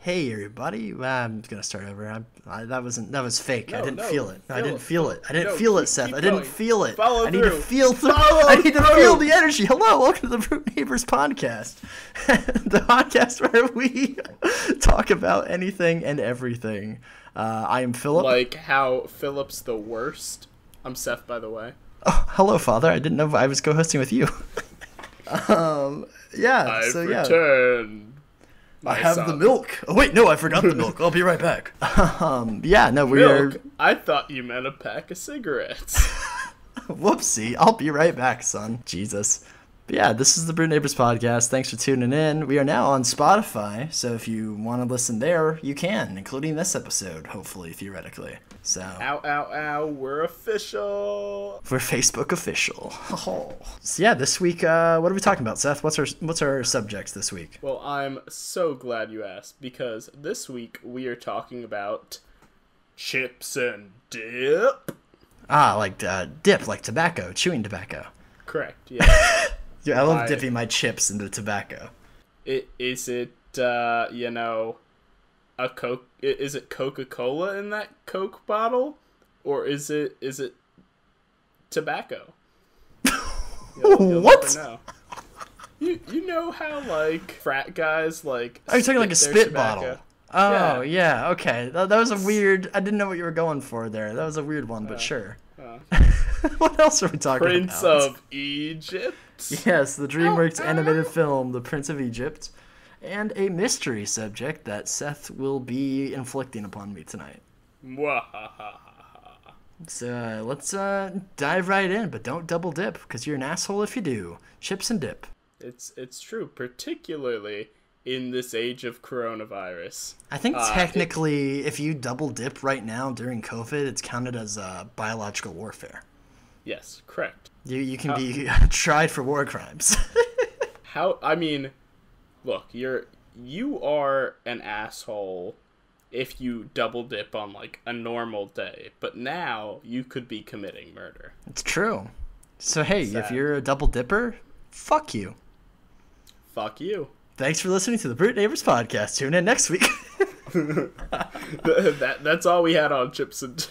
Hey everybody, I'm gonna start over. That was fake. I didn't feel it. I didn't feel it. I didn't feel it, Seth. I didn't feel it. Follow I need to through. feel through. Follow I need to through. feel the energy. Hello, welcome to the Brute Neighbors podcast, the podcast where we talk about anything and everything. I am Philip. Like how Philip's the worst. I'm Seth, by the way. Oh, hello, Father. I didn't know I was co-hosting with you. Yeah. I've Yeah. returned. I have the milk. Oh wait, no, I forgot the milk. I'll be right back. Yeah, no, we Milk? are. I thought you meant a pack of cigarettes. Whoopsie. I'll be right back, son. Jesus. But yeah, this is the Brute Neighbors podcast. Thanks for tuning in. We are now on Spotify, so if you want to listen there, you can, including this episode, hopefully, theoretically. So. Ow, ow, ow, we're official. We're Facebook official. So yeah, this week, what are we talking about, Seth? What's our subjects this week? Well, I'm so glad you asked, because this week we are talking about chips and dip. Ah, like dip, like tobacco, chewing tobacco. Correct, yeah. Yeah, I love dipping my chips into tobacco. Is it a Coke? Is it Coca-Cola in that Coke bottle, or is it tobacco? You'll What? never know. You know how like frat guys like? Are you talking like a their spit tobacco? bottle? Oh yeah, okay. That was a weird. I didn't know what you were going for there. That was a weird one, but sure. What else are we talking Prince about? of Egypt. Yes, the DreamWorks animated film, The Prince of Egypt, and a mystery subject that Seth will be inflicting upon me tonight. Mwahaha. So let's dive right in, but don't double dip, because you're an asshole if you do. Chips and dip. It's true, particularly in this age of coronavirus. I think technically, if you double dip right now during COVID, it's counted as biological warfare. Yes, correct. You can be tried for war crimes. Look, you are an asshole if you double dip on like a normal day, but now you could be committing murder. It's true. So hey, Sad. if you're a double dipper, fuck you. Fuck you. Thanks for listening to the Brute Neighbors podcast. Tune in next week. That's all we had on chips and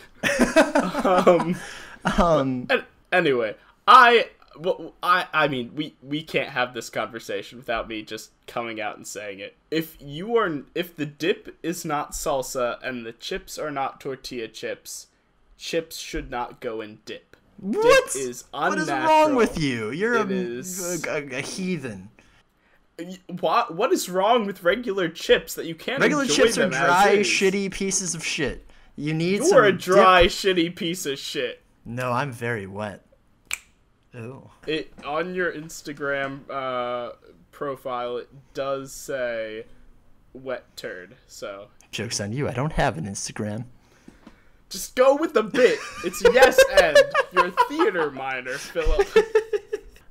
anyway, we can't have this conversation without me just coming out and saying it. If the dip is not salsa and the chips are not tortilla chips, chips should not go in dip. What? Dip is unnatural. What is wrong with you? You're a heathen. What is wrong with regular chips that you can't Regular enjoy chips are them dry, as is? shitty pieces of shit. You're a dry, shitty piece of shit. No, I'm very wet. Ooh. It on your Instagram profile, it does say wet turd. So Joke's on you. I don't have an Instagram. just go with the bit. It's yes and you're a theater minor, Philip.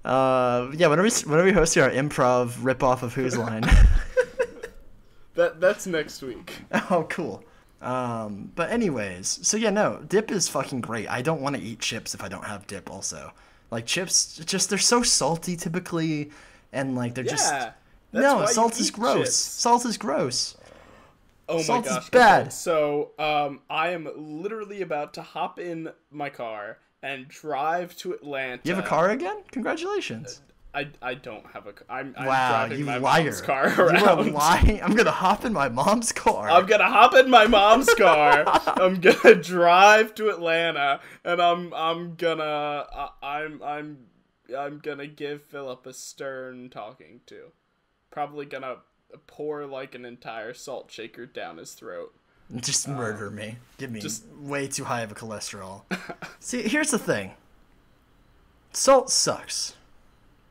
Yeah. When are we hosting our improv ripoff of Who's Line? That's next week. Oh, cool. But anyways, so yeah, no, dip is fucking great. I don't want to eat chips if I don't have dip also. Like chips, they're so salty typically, and like they're just no, salt is gross. Chips. Salt is gross. Oh Salt my gosh. is bad. Okay, so I am literally about to hop in my car and drive to Atlanta. You have a car again? Congratulations. I don't have a car. I'm Wow, driving you my liar. mom's car around. You are lying. I'm gonna hop in my mom's car. I'm gonna hop in my mom's car. I'm gonna drive to Atlanta, and I'm gonna give Philip a stern talking to. Probably gonna pour like an entire salt shaker down his throat. Just murder me. Give me way too high of a cholesterol. See, here's the thing. Salt sucks.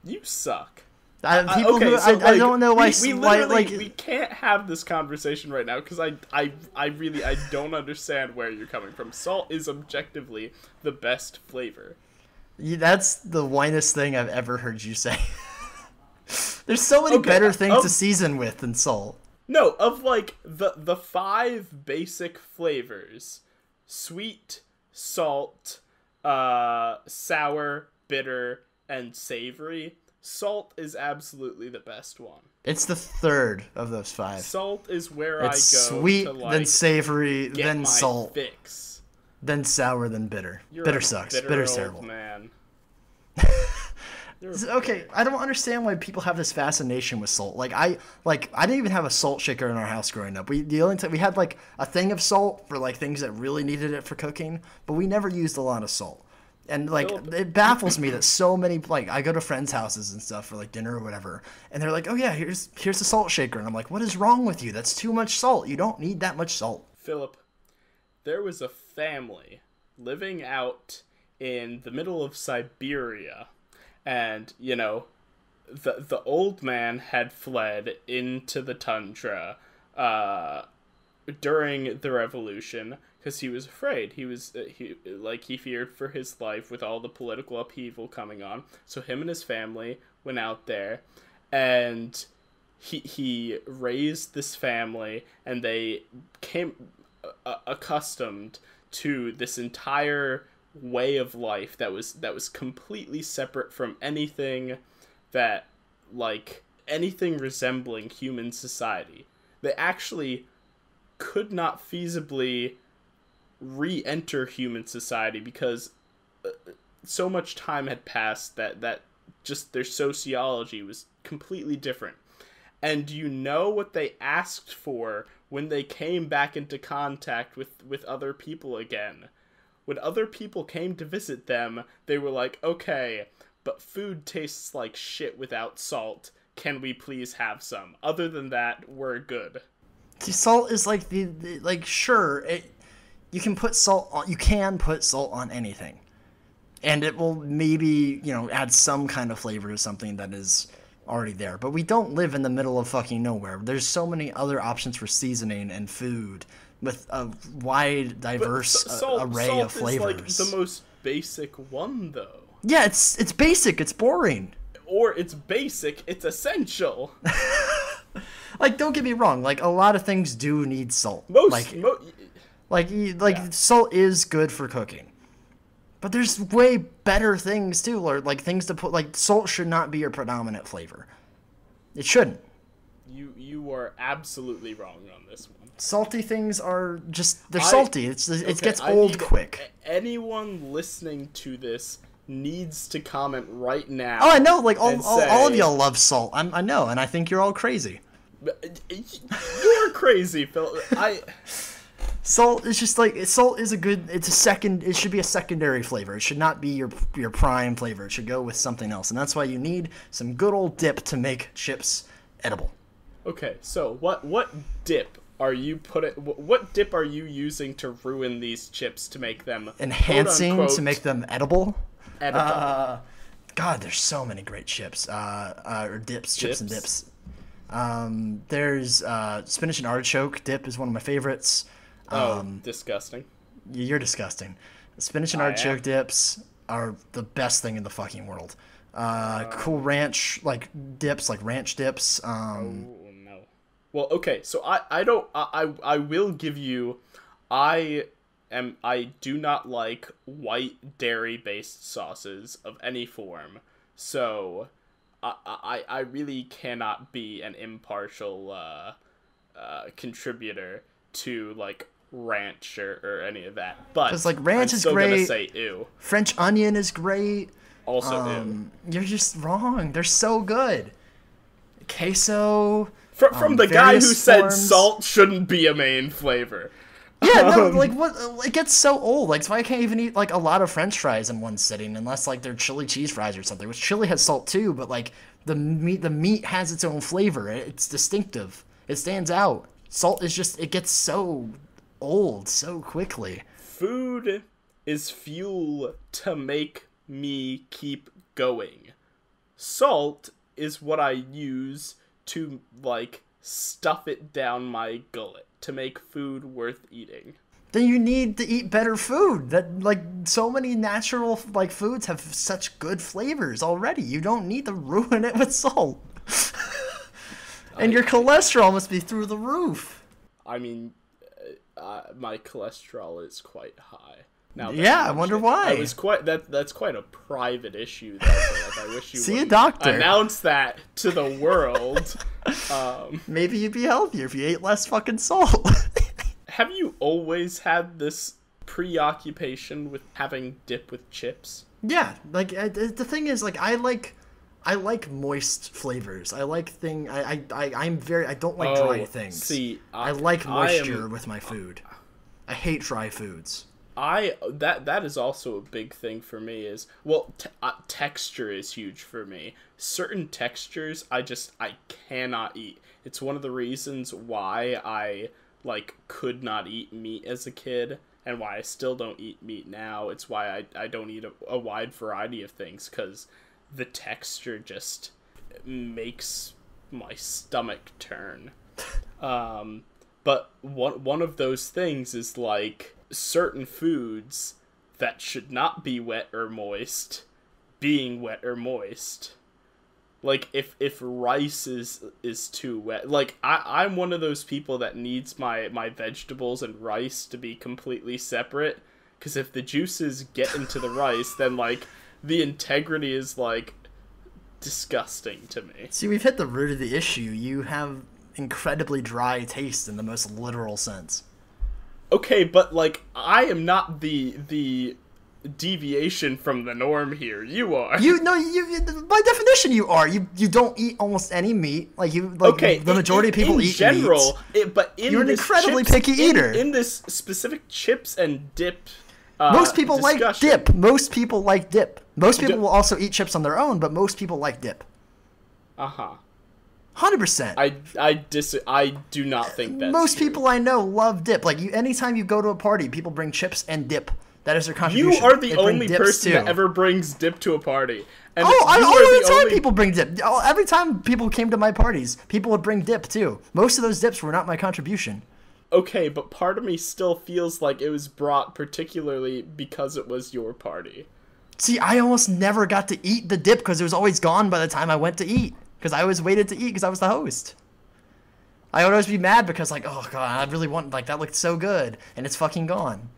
You suck. I don't know why. We can't have this conversation right now because I really don't understand where you're coming from. Salt is objectively the best flavor. That's the winest thing I've ever heard you say. There's so many better things to season with than salt. No, of like the 5 basic flavors: sweet, salt, sour, bitter, and savory. Salt is absolutely the best one. It's the third of those 5. Salt is where It's I go sweet, to, like, then savory, get then my salt, fix. then sour, then bitter. You're bitter a sucks. bitter Bitter's old terrible. Man. Okay, I don't understand why people have this fascination with salt. I didn't even have a salt shaker in our house growing up. The only time we had like a thing of salt for like things that really needed it for cooking, but we never used a lot of salt. And like it baffles me that so many, like, I go to friends' houses and stuff for like dinner or whatever, and they're like, "Oh yeah, here's a salt shaker," and I'm like, "What is wrong with you? That's too much salt. You don't need that much salt." Philip, there was a family living out in the middle of Siberia, and the old man had fled into the tundra during the revolution because he was afraid. He feared for his life with all the political upheaval coming on. So him and his family went out there, and he raised this family, and they came accustomed to this entire way of life that was completely separate from anything resembling human society. They actually could not feasibly re-enter human society because so much time had passed that just their sociology was completely different. And you know what they asked for when they came back into contact with other people again? When other people came to visit them, they were like, "Okay, but food tastes like shit without salt. Can we please have some? Other than that, we're good." See, salt is like sure, you can put salt on anything, and it will maybe add some kind of flavor to something that is already there. But we don't live in the middle of fucking nowhere. There's so many other options for seasoning and food with a wide, diverse array of flavors. Salt is like the most basic one, though. Yeah, it's basic. It's boring. Or it's basic. It's essential. Like, don't get me wrong. Like, a lot of things do need salt. Salt is good for cooking. But there's way better things too, or like things to put. Like, salt should not be your predominant flavor. It shouldn't. You are absolutely wrong on this one. Salty things are they're salty. It gets old quick. Anyone listening to this needs to comment right now. Oh, I know. Like all of y'all love salt. I know, and I think you're all crazy. You're crazy, Phil. Salt is just like salt is it should be a secondary flavor. It should not be your prime flavor. It should go with something else, and that's why you need some good old dip to make chips edible. Okay, so what dip are you what dip are you using to ruin these chips to make them enhancing, to make them edible? Edible. God, there's so many great chips. Or dips, chips and dips. There's spinach and artichoke dip is one of my favorites. Disgusting. You're disgusting. Spinach and artichoke dips are the best thing in the fucking world. Cool ranch dips, like ranch dips. No. Well, okay, so I will give you, I do not like white dairy-based sauces of any form, so I really cannot be an impartial contributor to like ranch or any of that. But because like ranch I'm is still great. Gonna say ew. French onion is great. Also ew. You're just wrong. They're so good. Queso. From the guy who said salt shouldn't be a main flavor. Yeah, no, like what? It gets so old. Like, so I can't even eat like a lot of French fries in one sitting, unless like they're chili cheese fries or something. Which chili has salt too, but like the meat has its own flavor. It's distinctive. It stands out. Salt is just, it gets so old so quickly. Food is fuel to make me keep going. Salt is what I use to like stuff it down my gullet to make food worth eating. Then you need to eat better food. That like so many natural like foods have such good flavors already. You don't need to ruin it with salt. And your cholesterol must be through the roof. I mean, my cholesterol is quite high. Now Yeah, I wonder why. I was quite that's quite a private issue. Though, so, like, I wish you See a would doctor. announce that to the world. Maybe you'd be healthier if you ate less fucking salt. Have you always had this preoccupation with having dip with chips? Yeah, like the thing is, like I like moist flavors. I like I don't like dry things. See, I like moisture with my food. I hate dry foods. That is also a big thing for me. Is texture is huge for me. Certain textures I cannot eat. It's one of the reasons why I could not eat meat as a kid, and why I still don't eat meat now. It's why I don't eat a wide variety of things, because the texture just makes my stomach turn. But one of those things is like certain foods that should not be wet or moist being wet or moist. Like if rice is too wet, like I'm one of those people that needs my vegetables and rice to be completely separate, because if the juices get into the rice, then like the integrity is like disgusting to me. See, we've hit the root of the issue. You have incredibly dry taste in the most literal sense. Okay, but like I am not the deviation from the norm here. You are. You by definition you are. You don't eat almost any meat. Okay, the majority of people eat general, meat. But in you're an incredibly picky eater. In this specific chips and dip. Most people like dip. Most people like dip. Most people will also eat chips on their own, but most people like dip. 100%. I do not think that's most true. people I know love dip. Like anytime you go to a party, people bring chips and dip. That is their contribution. You are the only person that ever brings dip to a party. And all the time people bring dip. Every time people came to my parties, people would bring dip too. Most of those dips were not my contribution. Okay, but part of me still feels like it was brought particularly because it was your party. See, I almost never got to eat the dip because it was always gone by the time I went to eat. Because I always waited to eat because I was the host. I would always be mad because oh god, I really want, that looked so good, and it's fucking gone.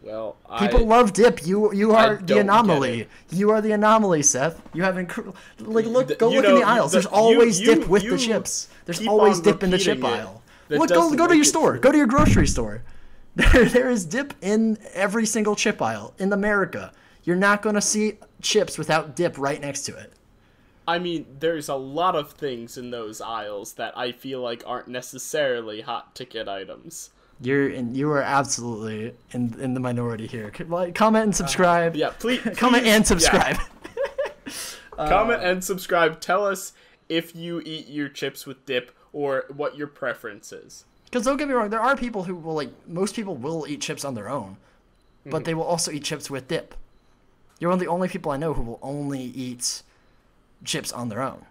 Well, people love dip. You are the anomaly. You are the anomaly, Seth. You have go look in the aisles. There's always dip with the chips. There's always dip in the chip aisle. Look, go to your store. Go to your grocery store. There is dip in every single chip aisle in America. You're not going to see chips without dip right next to it. I mean, there's a lot of things in those aisles that I feel like aren't necessarily hot ticket items. You are absolutely in the minority here. Comment and subscribe. Yeah, please. Comment and subscribe. Yeah. Comment and subscribe. Tell us if you eat your chips with dip or what your preference is. Because don't get me wrong, there are people who will most people will eat chips on their own, but they will also eat chips with dip. You're one of the only people I know who will only eat chips on their own,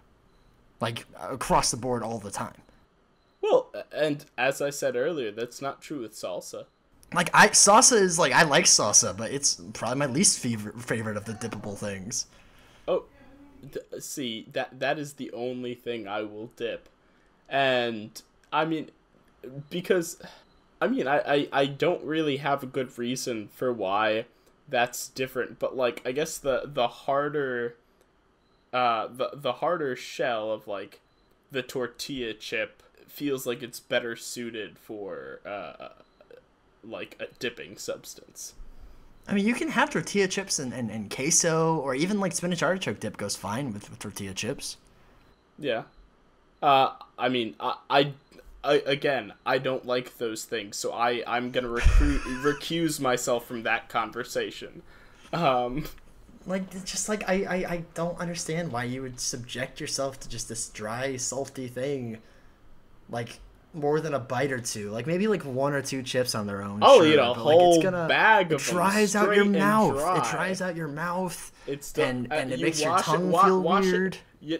across the board all the time. Well, and as I said earlier, that's not true with salsa. Salsa is I like salsa, but it's probably my least favorite of the dippable things. Oh, see, that is the only thing I will dip. And I mean, because I don't really have a good reason for why that's different, but I guess the harder the harder shell of the tortilla chip feels like it's better suited for a dipping substance. I mean, you can have tortilla chips and queso, or even spinach artichoke dip goes fine with tortilla chips. Yeah. I mean, I again, I don't like those things, so I'm gonna recuse myself from that conversation. I don't understand why you would subject yourself to just this dry, salty thing, more than a bite or two. Maybe one or two chips on their own. I'll eat a whole bag of them. It dries out your mouth. Dry. It dries out your mouth. And it makes your tongue feel weird.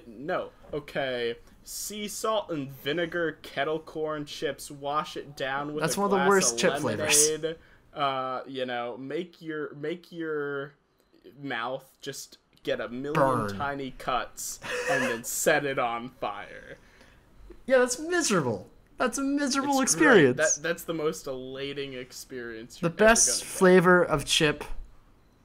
No, okay. Sea salt and vinegar kettle corn chips. Wash it down with That's a one glass of the worst of chip lemonade. flavors. Make your mouth just get a million Burn. tiny cuts and then set it on fire. Yeah, that's miserable. That's a miserable It's experience. great. That's the most elating experience. The best flavor of chip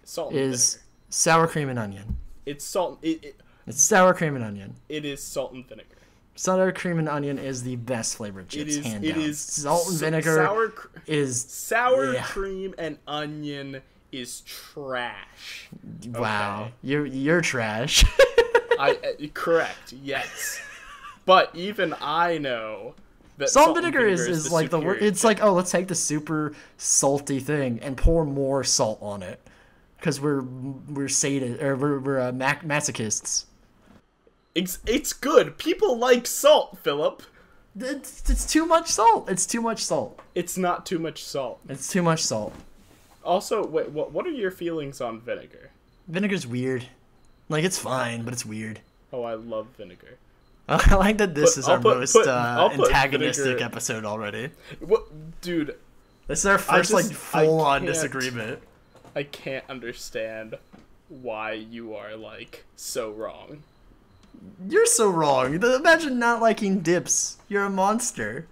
salt and is vinegar. sour cream and onion. It's salt. It's sour cream and onion. It is salt and vinegar. Sour cream and onion is the best flavored chips, hand down. It is salt and vinegar sour cream and onion is trash. Wow, okay. you're trash. Correct, yes. But even I know that salt and vinegar is like the word. It's chip. like, oh, let's take the super salty thing and pour more salt on it, because we're sadist or we're masochists. It's good. People like salt, Philip. It's too much salt. It's too much salt. It's not too much salt. It's too much salt. Also, wait, what are your feelings on vinegar? Vinegar's weird. Like, it's fine, but it's weird. Oh, I love vinegar. I like that this is our most antagonistic vinegar... episode already. What, dude? This is our first full-on disagreement. I can't understand why you are so wrong. You're so wrong. Imagine not liking dips. You're a monster.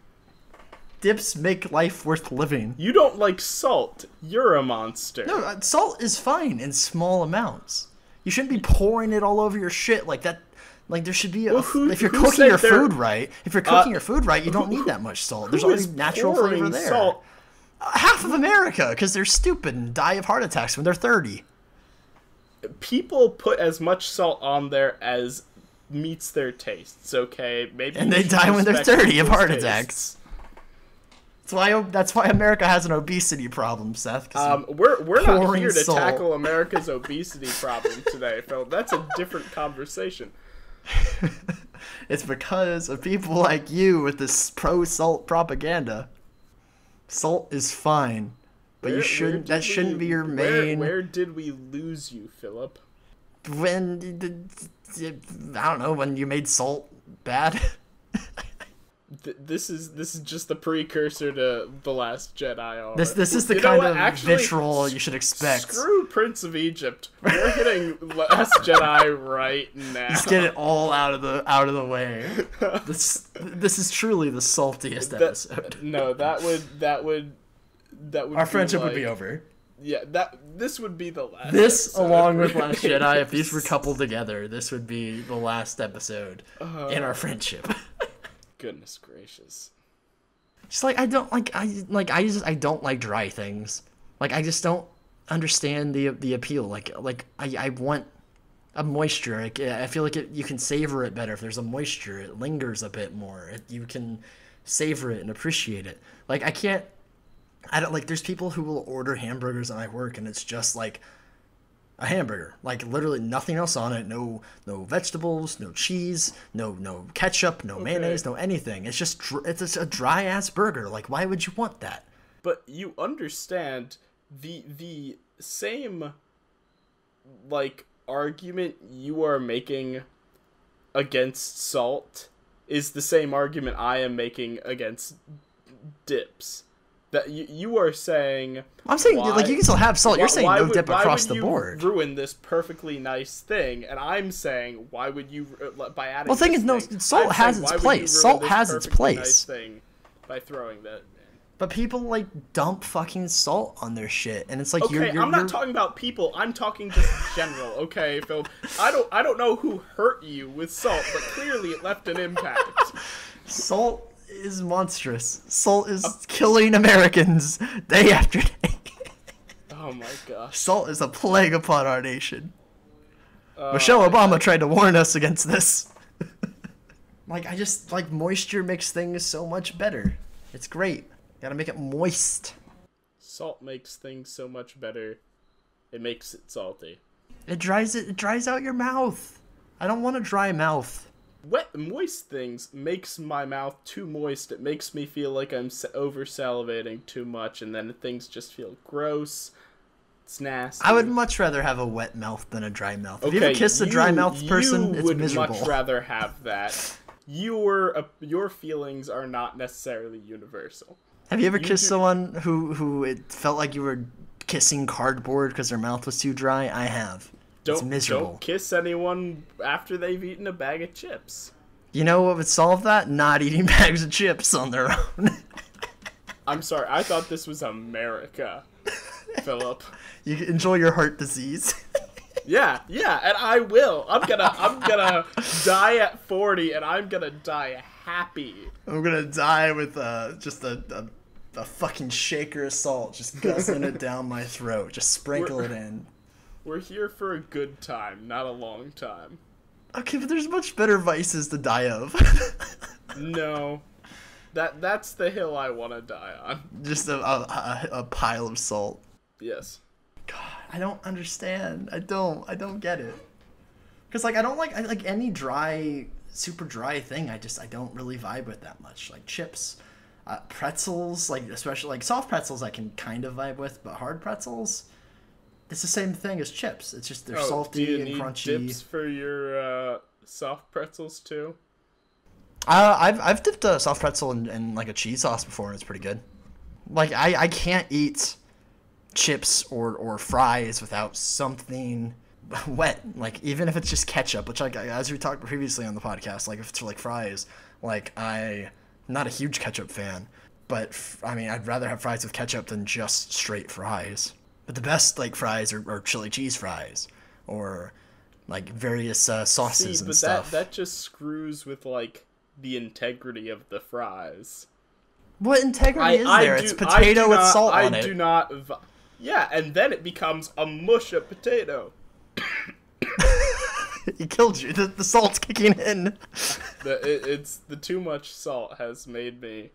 Dips make life worth living. You don't like salt. You're a monster. No, salt is fine in small amounts. You shouldn't be pouring it all over your shit like that. Like, there should be if you're cooking your food right, you don't need that much salt. There's already natural flavor there. Salt? Half of America, because they're stupid and die of heart attacks when they're 30. People put as much salt on there as meets their tastes, okay? Maybe and they die when they're 30 of heart attacks. That's why America has an obesity problem, Seth. We're not here to tackle America's obesity problem today, Phil. That's a different conversation. It's because of people like you with this pro-salt propaganda. Salt is fine, but that shouldn't be your main. Where did we lose you, Philip? When I don't know, when you made salt bad. This is just the precursor to The Last Jedi. This is the kind of vitriol you should expect. Screw Prince of Egypt. We're hitting Last Jedi right now. Just get it all out of the way. This is truly the saltiest episode. No, that would. Our friendship would be over. Yeah, this would be the last. This, along with Last Jedi, if these were coupled together, this would be the last episode in our friendship. Goodness gracious! Just I don't like dry things. Like, I just don't understand the appeal. I want a moisture. I feel like you can savor it better if there's a moisture. It lingers a bit more. You can savor it and appreciate it. There's people who will order hamburgers at my work, and it's just like a hamburger, like literally nothing else on it. No vegetables, no cheese, no ketchup, no mayonnaise, no anything. It's just it's a dry ass burger. Like, why would you want that? But you understand the same argument you are making against salt is the same argument I am making against dips. That you are saying... I'm saying, you can still have salt. You're saying no dip across the board. Ruin this perfectly nice thing, and I'm saying, why would you, by adding... Well, the thing is, salt has its place. Salt has its place. Nice thing by throwing that in. But people, dump fucking salt on their shit, and it's like, okay, I'm not talking about people. I'm talking just general, okay, Phil? I don't know who hurt you with salt, but clearly it left an impact. Salt is monstrous. Salt is killing Americans day after day. Oh my gosh. Salt is a plague upon our nation. Michelle Obama tried to warn us against this. Moisture makes things so much better. It's great. Gotta make it moist. Salt makes things so much better. It makes it salty. It dries out your mouth. I don't want a dry mouth. Moist things makes my mouth too moist. It makes me feel like I'm over salivating too much, and then things just feel gross. It's nasty. I would much rather have a wet mouth than a dry mouth. Have you ever kissed a dry mouth person? It's miserable. You would much rather have that. Your feelings are not necessarily universal. Have you ever kissed someone who it felt like you were kissing cardboard because their mouth was too dry? I have. It's miserable. Don't kiss anyone after they've eaten a bag of chips. You know what would solve that? Not eating bags of chips on their own. I'm sorry, I thought this was America, Philip. You can enjoy your heart disease. Yeah, and I will. I'm gonna die at 40, and I'm gonna die happy. I'm gonna die with just a fucking shaker of salt, just guzzling it down my throat, just sprinkle it in. We're here for a good time, not a long time. Okay, but there's much better vices to die of. No. That's the hill I want to die on. Just a pile of salt. Yes. God, I don't understand. I don't get it. Because, like, I like any dry, super dry thing. I don't really vibe with that much. Like chips, pretzels, like, especially, like, soft pretzels I can kind of vibe with, but hard pretzels, it's the same thing as chips. It's just they're salty and crunchy. Do you need dips for your soft pretzels, too? I've dipped a soft pretzel in like a cheese sauce before, and it's pretty good. Like I can't eat chips or fries without something wet. Like even if it's just ketchup, which like as we talked previously on the podcast, like if it's like fries, like I'm not a huge ketchup fan, but I mean I'd rather have fries with ketchup than just straight fries. But the best like fries are chili cheese fries or like various sauces and stuff. That just screws with like the integrity of the fries. What integrity is there? It's potato with salt on it. I do not... Yeah, and then it becomes a mush of potato. He killed you. The salt's kicking in. It's the too much salt has made me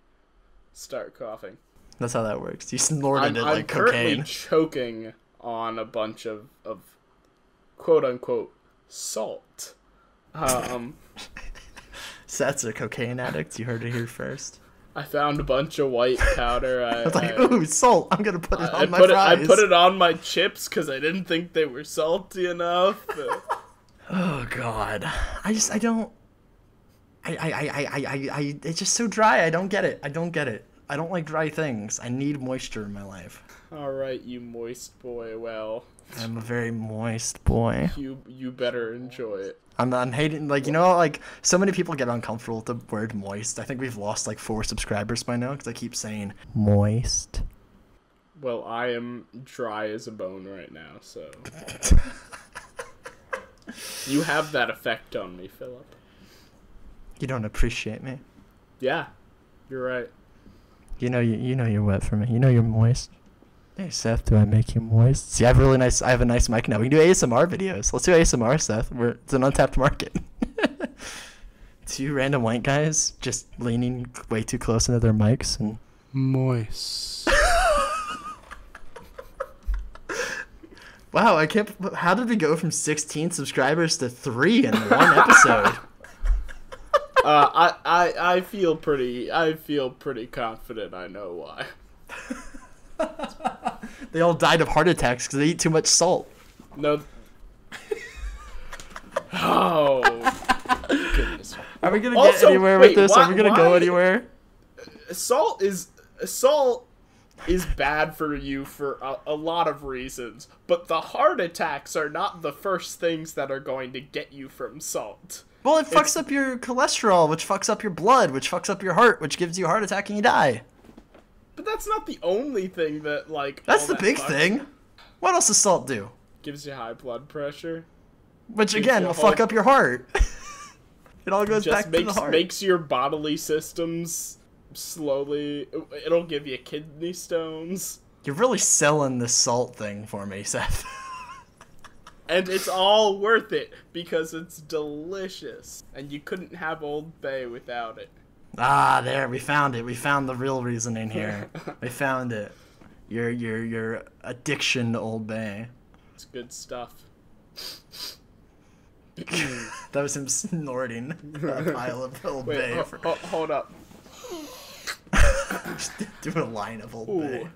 start coughing. That's how that works. You snorted it like cocaine. I'm currently choking on a bunch of quote-unquote salt. Seth's a cocaine addict. You heard it here first. I found a bunch of white powder. I was like, ooh, salt. I'm going to put it on my fries. I put it on my chips because I didn't think they were salty enough. Oh, God. It's just so dry. I don't get it. I don't like dry things. I need moisture in my life. All right, you moist boy. Well, I'm a very moist boy. You better enjoy it. I'm hating, like, you know, like, so many people get uncomfortable with the word moist. I think we've lost, like, 4 subscribers by now because I keep saying moist. Well, I am dry as a bone right now, so... You have that effect on me, Philip. You don't appreciate me. Yeah, you're right. You know you're wet for me. You know you're moist. Hey, Seth, do I make you moist? See, I have a nice mic now. We can do ASMR videos. Let's do ASMR, Seth. It's an untapped market. 2 random white guys just leaning way too close into their mics and... Moist. Wow, I can't... How did we go from 16 subscribers to 3 in one episode? I feel pretty confident I know why. They all died of heart attacks because they eat too much salt. No. Oh. Goodness. Are we gonna get anywhere with this? Are we gonna go anywhere? Salt is bad for you for a lot of reasons, but the heart attacks are not the first things that are going to get you from salt. Well, it fucks up your cholesterol, which fucks up your blood, which fucks up your heart, which gives you a heart attack and you die. But that's not the only thing that, like... That's the big thing. What else does salt do? Gives you high blood pressure. Which, again, will fuck up your heart. It all goes back to the heart. Makes your bodily systems slowly... It'll give you kidney stones. You're really selling this salt thing for me, Seth. And it's all worth it, because it's delicious. And you couldn't have Old Bay without it. Ah, there, we found it. We found the real reasoning here. We found it. Your addiction to Old Bay. It's good stuff. That was him snorting a pile of Old Bay. Hold up. Just doing a line of Old Bay.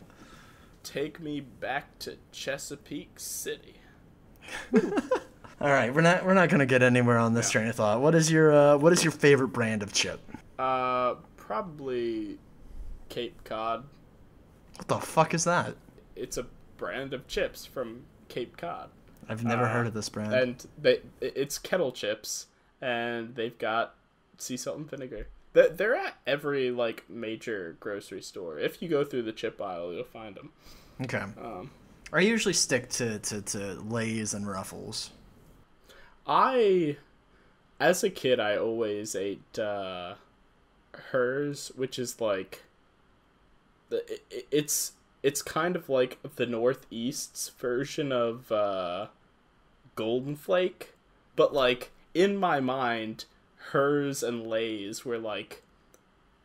Take me back to Chesapeake City. All right, we're not gonna get anywhere on this train of thought. What is your favorite brand of chip? Probably Cape Cod. What the fuck is that? It's a brand of chips from Cape Cod. I've never heard of this brand. And it's kettle chips, and they've got sea salt and vinegar. They're at every like major grocery store. If you go through the chip aisle, you'll find them. Okay. I usually stick to Lay's and Ruffles. As a kid, I always ate hers, which is like it's kind of like the Northeast's version of Golden Flake, but like in my mind, hers and Lay's were like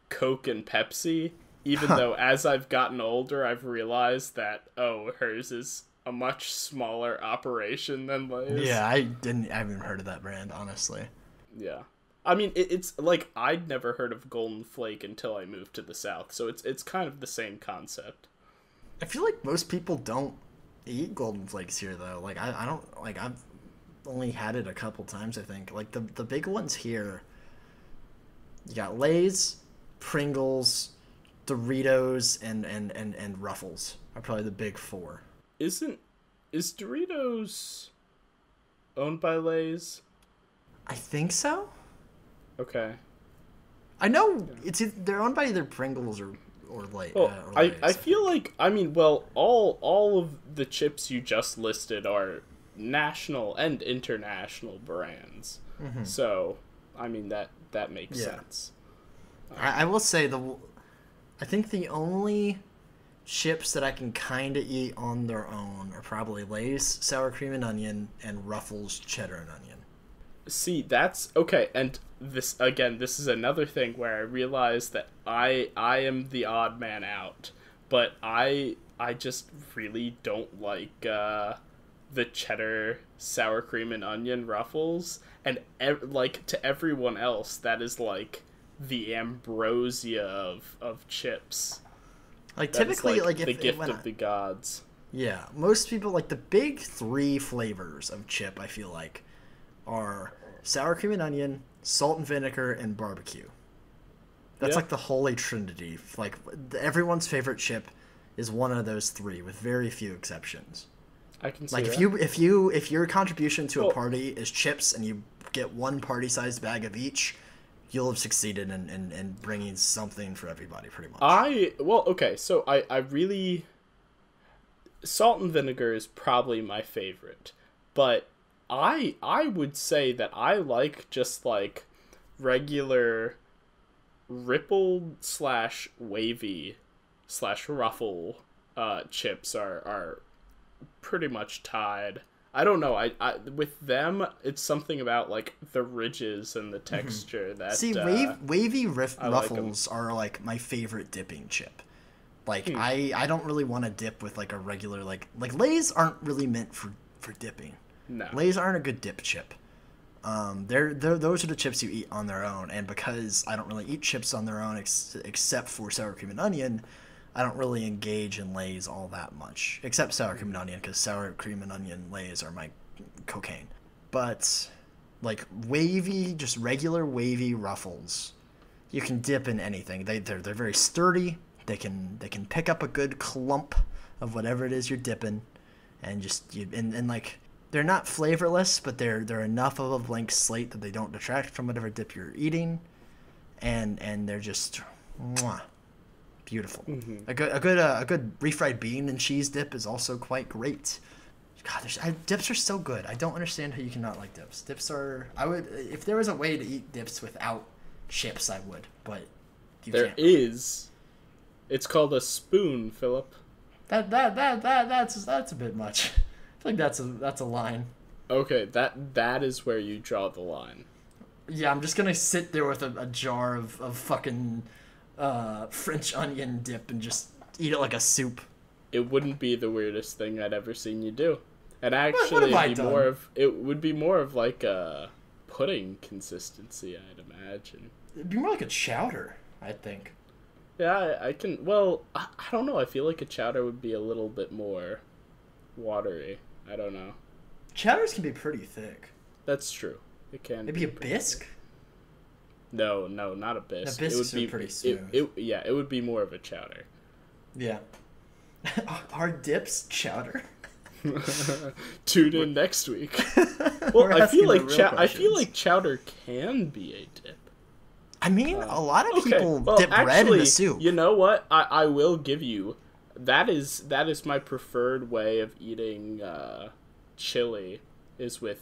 Coke and Pepsi, even though as I've gotten older, I've realized that, hers is a much smaller operation than Lay's. Yeah, I haven't heard of that brand, honestly. Yeah. I mean, it's like, I'd never heard of Golden Flake until I moved to the South, so it's kind of the same concept. I feel like most people don't eat Golden Flakes here, though. Like, I don't, like, I've only had it a couple times, I think. Like, the big ones here, you got Lay's, Pringles, Doritos, and Ruffles are probably the big four. Is Doritos owned by Lay's? I think so. Okay. I know they're owned by either Pringles or Lay's. Well, I feel like, I mean, well, all of the chips you just listed are national and international brands. Mm-hmm. So, I mean, that makes sense. I will say I think the only chips that I can kind of eat on their own are probably Lay's sour cream and onion and Ruffles cheddar and onion. See, that's okay, and this is another thing where I realize that I am the odd man out, but I just really don't like the cheddar sour cream and onion Ruffles, and like to everyone else that is like the ambrosia of chips. Like that typically, like the gift of the gods. Yeah, most people like the big three flavors of chip. I feel like are sour cream and onion, salt and vinegar, and barbecue. That's like the holy trinity. Like everyone's favorite chip is one of those three, with very few exceptions. I can see like that. if your contribution to a party is chips and you get one party-sized bag of each, you'll have succeeded in bringing something for everybody, pretty much. So I really... Salt and vinegar is probably my favorite, but I would say that I like just like regular rippled / wavy / ruffle chips are pretty much tied. I don't know. I with them, it's something about like the ridges and the texture that. See, wavy ruffles are like my favorite dipping chip. Like I don't really want to dip with like a regular like Lay's aren't really meant for dipping. No. Lay's aren't a good dip chip. Those are the chips you eat on their own, and because I don't really eat chips on their own except for sour cream and onion, I don't really engage in Lay's all that much, except sour cream and onion, because sour cream and onion Lay's are my cocaine. But like wavy, just regular wavy Ruffles, you can dip in anything. They're very sturdy. They can pick up a good clump of whatever it is you're dipping, and and like. They're not flavorless, but they're enough of a blank slate that they don't detract from whatever dip you're eating, and they're just beautiful. Mm-hmm. A good refried bean and cheese dip is also quite great. God, dips are so good. I don't understand how you cannot like dips. Dips are if there was a way to eat dips without chips, I would, but there is. It's called a spoon, Philip. That's a bit much. I think that's a line. Okay, that is where you draw the line. Yeah, I'm just gonna sit there with a jar of fucking French onion dip and just eat it like a soup. It wouldn't be the weirdest thing I'd ever seen you do. And actually, it would be more of like a pudding consistency, I'd imagine. It'd be more like a chowder, I think. Yeah, I can. Well, I don't know. I feel like a chowder would be a little bit more watery. I don't know. Chowders can be pretty thick. That's true. It can. Maybe a bisque? No, not a bisque. The bisques are pretty smooth. It would be more of a chowder. Yeah. Are dips chowder? Tune in next week. Well, I feel like chowder can be a dip. I mean, a lot of Okay, people well, dip bread in the soup. you know what? I will give you that is my preferred way of eating chili is with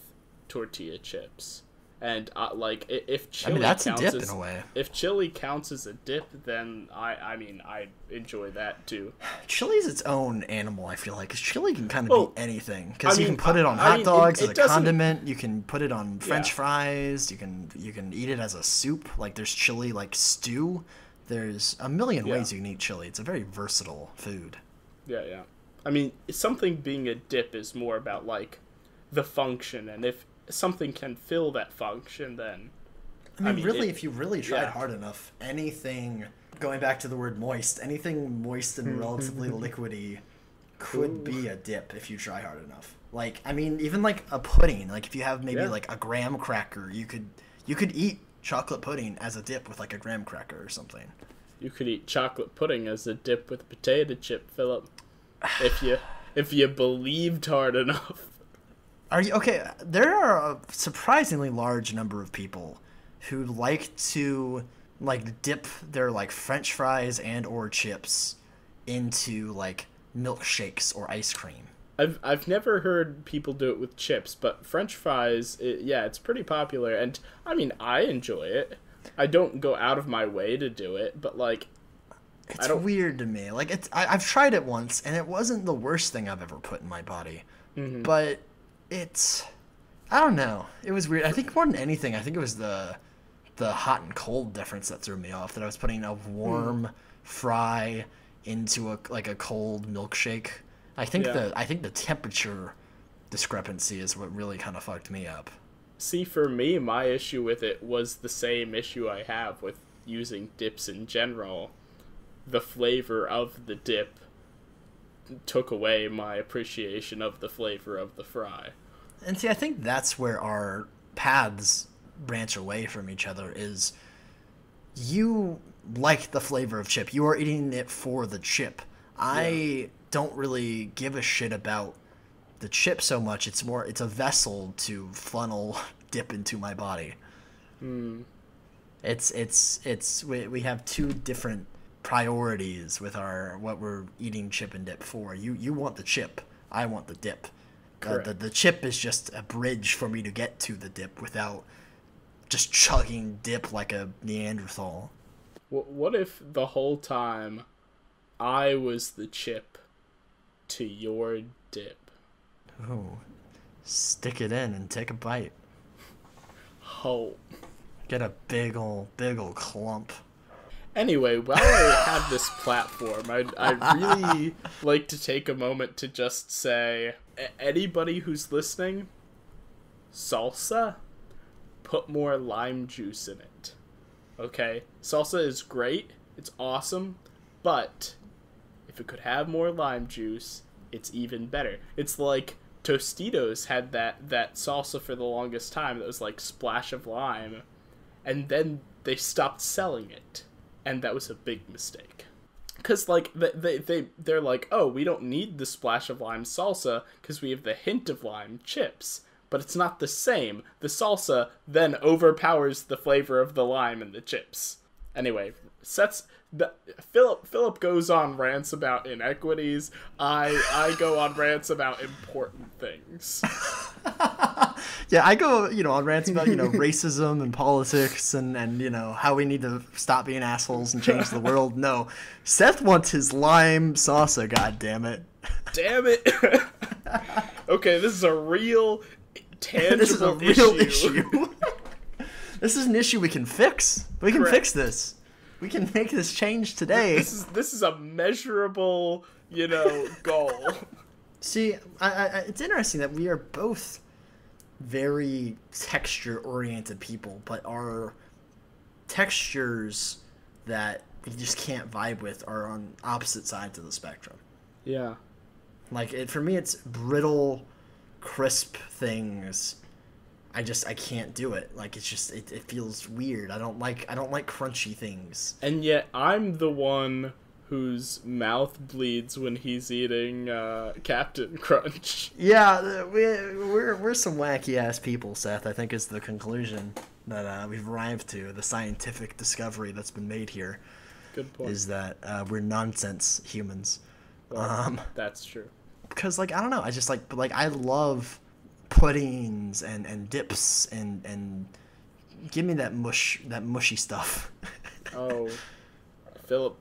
tortilla chips. And like if chili that's counts a dip as, in a way. if chili counts as a dip, then I mean I enjoy that too. Chili's its own animal, I feel like, because chili can kind of be anything. Because you can put it on I hot mean, dogs it as a condiment. You can put it on French Yeah. fries. You can eat it as a soup. Like there's chili like stew. There's a million ways you can eat chili. It's a very versatile food. Yeah. I mean, something being a dip is more about like the function, and if something can fill that function, then I mean really, if you really tried hard enough, anything, going back to the word moist, anything moist and relatively liquidy could be a dip if you try hard enough. Like, I mean, even like a pudding, like if you have maybe like a graham cracker, you could eat chocolate pudding as a dip with like a graham cracker or something. You could eat chocolate pudding as a dip with potato chip, Philip. If you believed hard enough. Are you okay? There are a surprisingly large number of people who like to like dip their like French fries and or chips into like milkshakes or ice cream. I've never heard people do it with chips, but French fries, it's pretty popular, and I mean I enjoy it. I don't go out of my way to do it, but like it's weird to me. Like I've tried it once, and it wasn't the worst thing I've ever put in my body, but I don't know. It was weird. I think more than anything, I think it was the hot and cold difference that threw me off. That I was putting a warm fry into a cold milkshake. I think the temperature discrepancy is what really kind of fucked me up. See, for me, my issue with it was the same issue I have with using dips in general. The flavor of the dip took away my appreciation of the flavor of the fry. And see, I think that's where our paths branch away from each other is you like the flavor of chip. You are eating it for the chip. I don't really give a shit about the chip so much. It's a vessel to funnel dip into my body. We have two different priorities with what we're eating chip and dip for. You want the chip, I want the dip. The chip is just a bridge for me to get to the dip without just chugging dip like a Neanderthal. What if the whole time I was the chip to your dip? Oh, stick it in and take a bite. Oh. Get a big ol' clump. Anyway, while I have this platform, I'd really like to take a moment to just say, anybody who's listening, salsa, put more lime juice in it. Okay? Salsa is great, it's awesome, but if it could have more lime juice, it's even better. It's like Tostitos had that salsa for the longest time that was like splash of lime, and then they stopped selling it. And that was a big mistake. Because, like, they're like, oh, we don't need the splash of lime salsa because we have the hint of lime chips. But it's not the same. The salsa then overpowers the flavor of the lime and the chips. Anyway, Philip goes on rants about inequities. I go on rants about important things. Yeah, I go, on rants about, racism and politics and how we need to stop being assholes and change the world. No, Seth wants his lime salsa, goddammit. Damn it. Okay, this is a real, tangible issue. This is an issue we can fix. We can fix this. We can make this change today. This is a measurable, goal. See, it's interesting that we are both very texture-oriented people, but our textures that we just can't vibe with are on opposite sides of the spectrum. Yeah. Like, for me, it's brittle, crisp things. I can't do it. Like, it's just, it feels weird. I don't like crunchy things. And yet, I'm the one whose mouth bleeds when he's eating Captain Crunch. Yeah, we're some wacky ass people, Seth, I think is the conclusion. that we've arrived to, the scientific discovery that's been made here, Good point. is that we're nonsense humans. Well, that's true. Because like I don't know, I just like I love puddings and dips and give me that mushy stuff. Oh, Philip,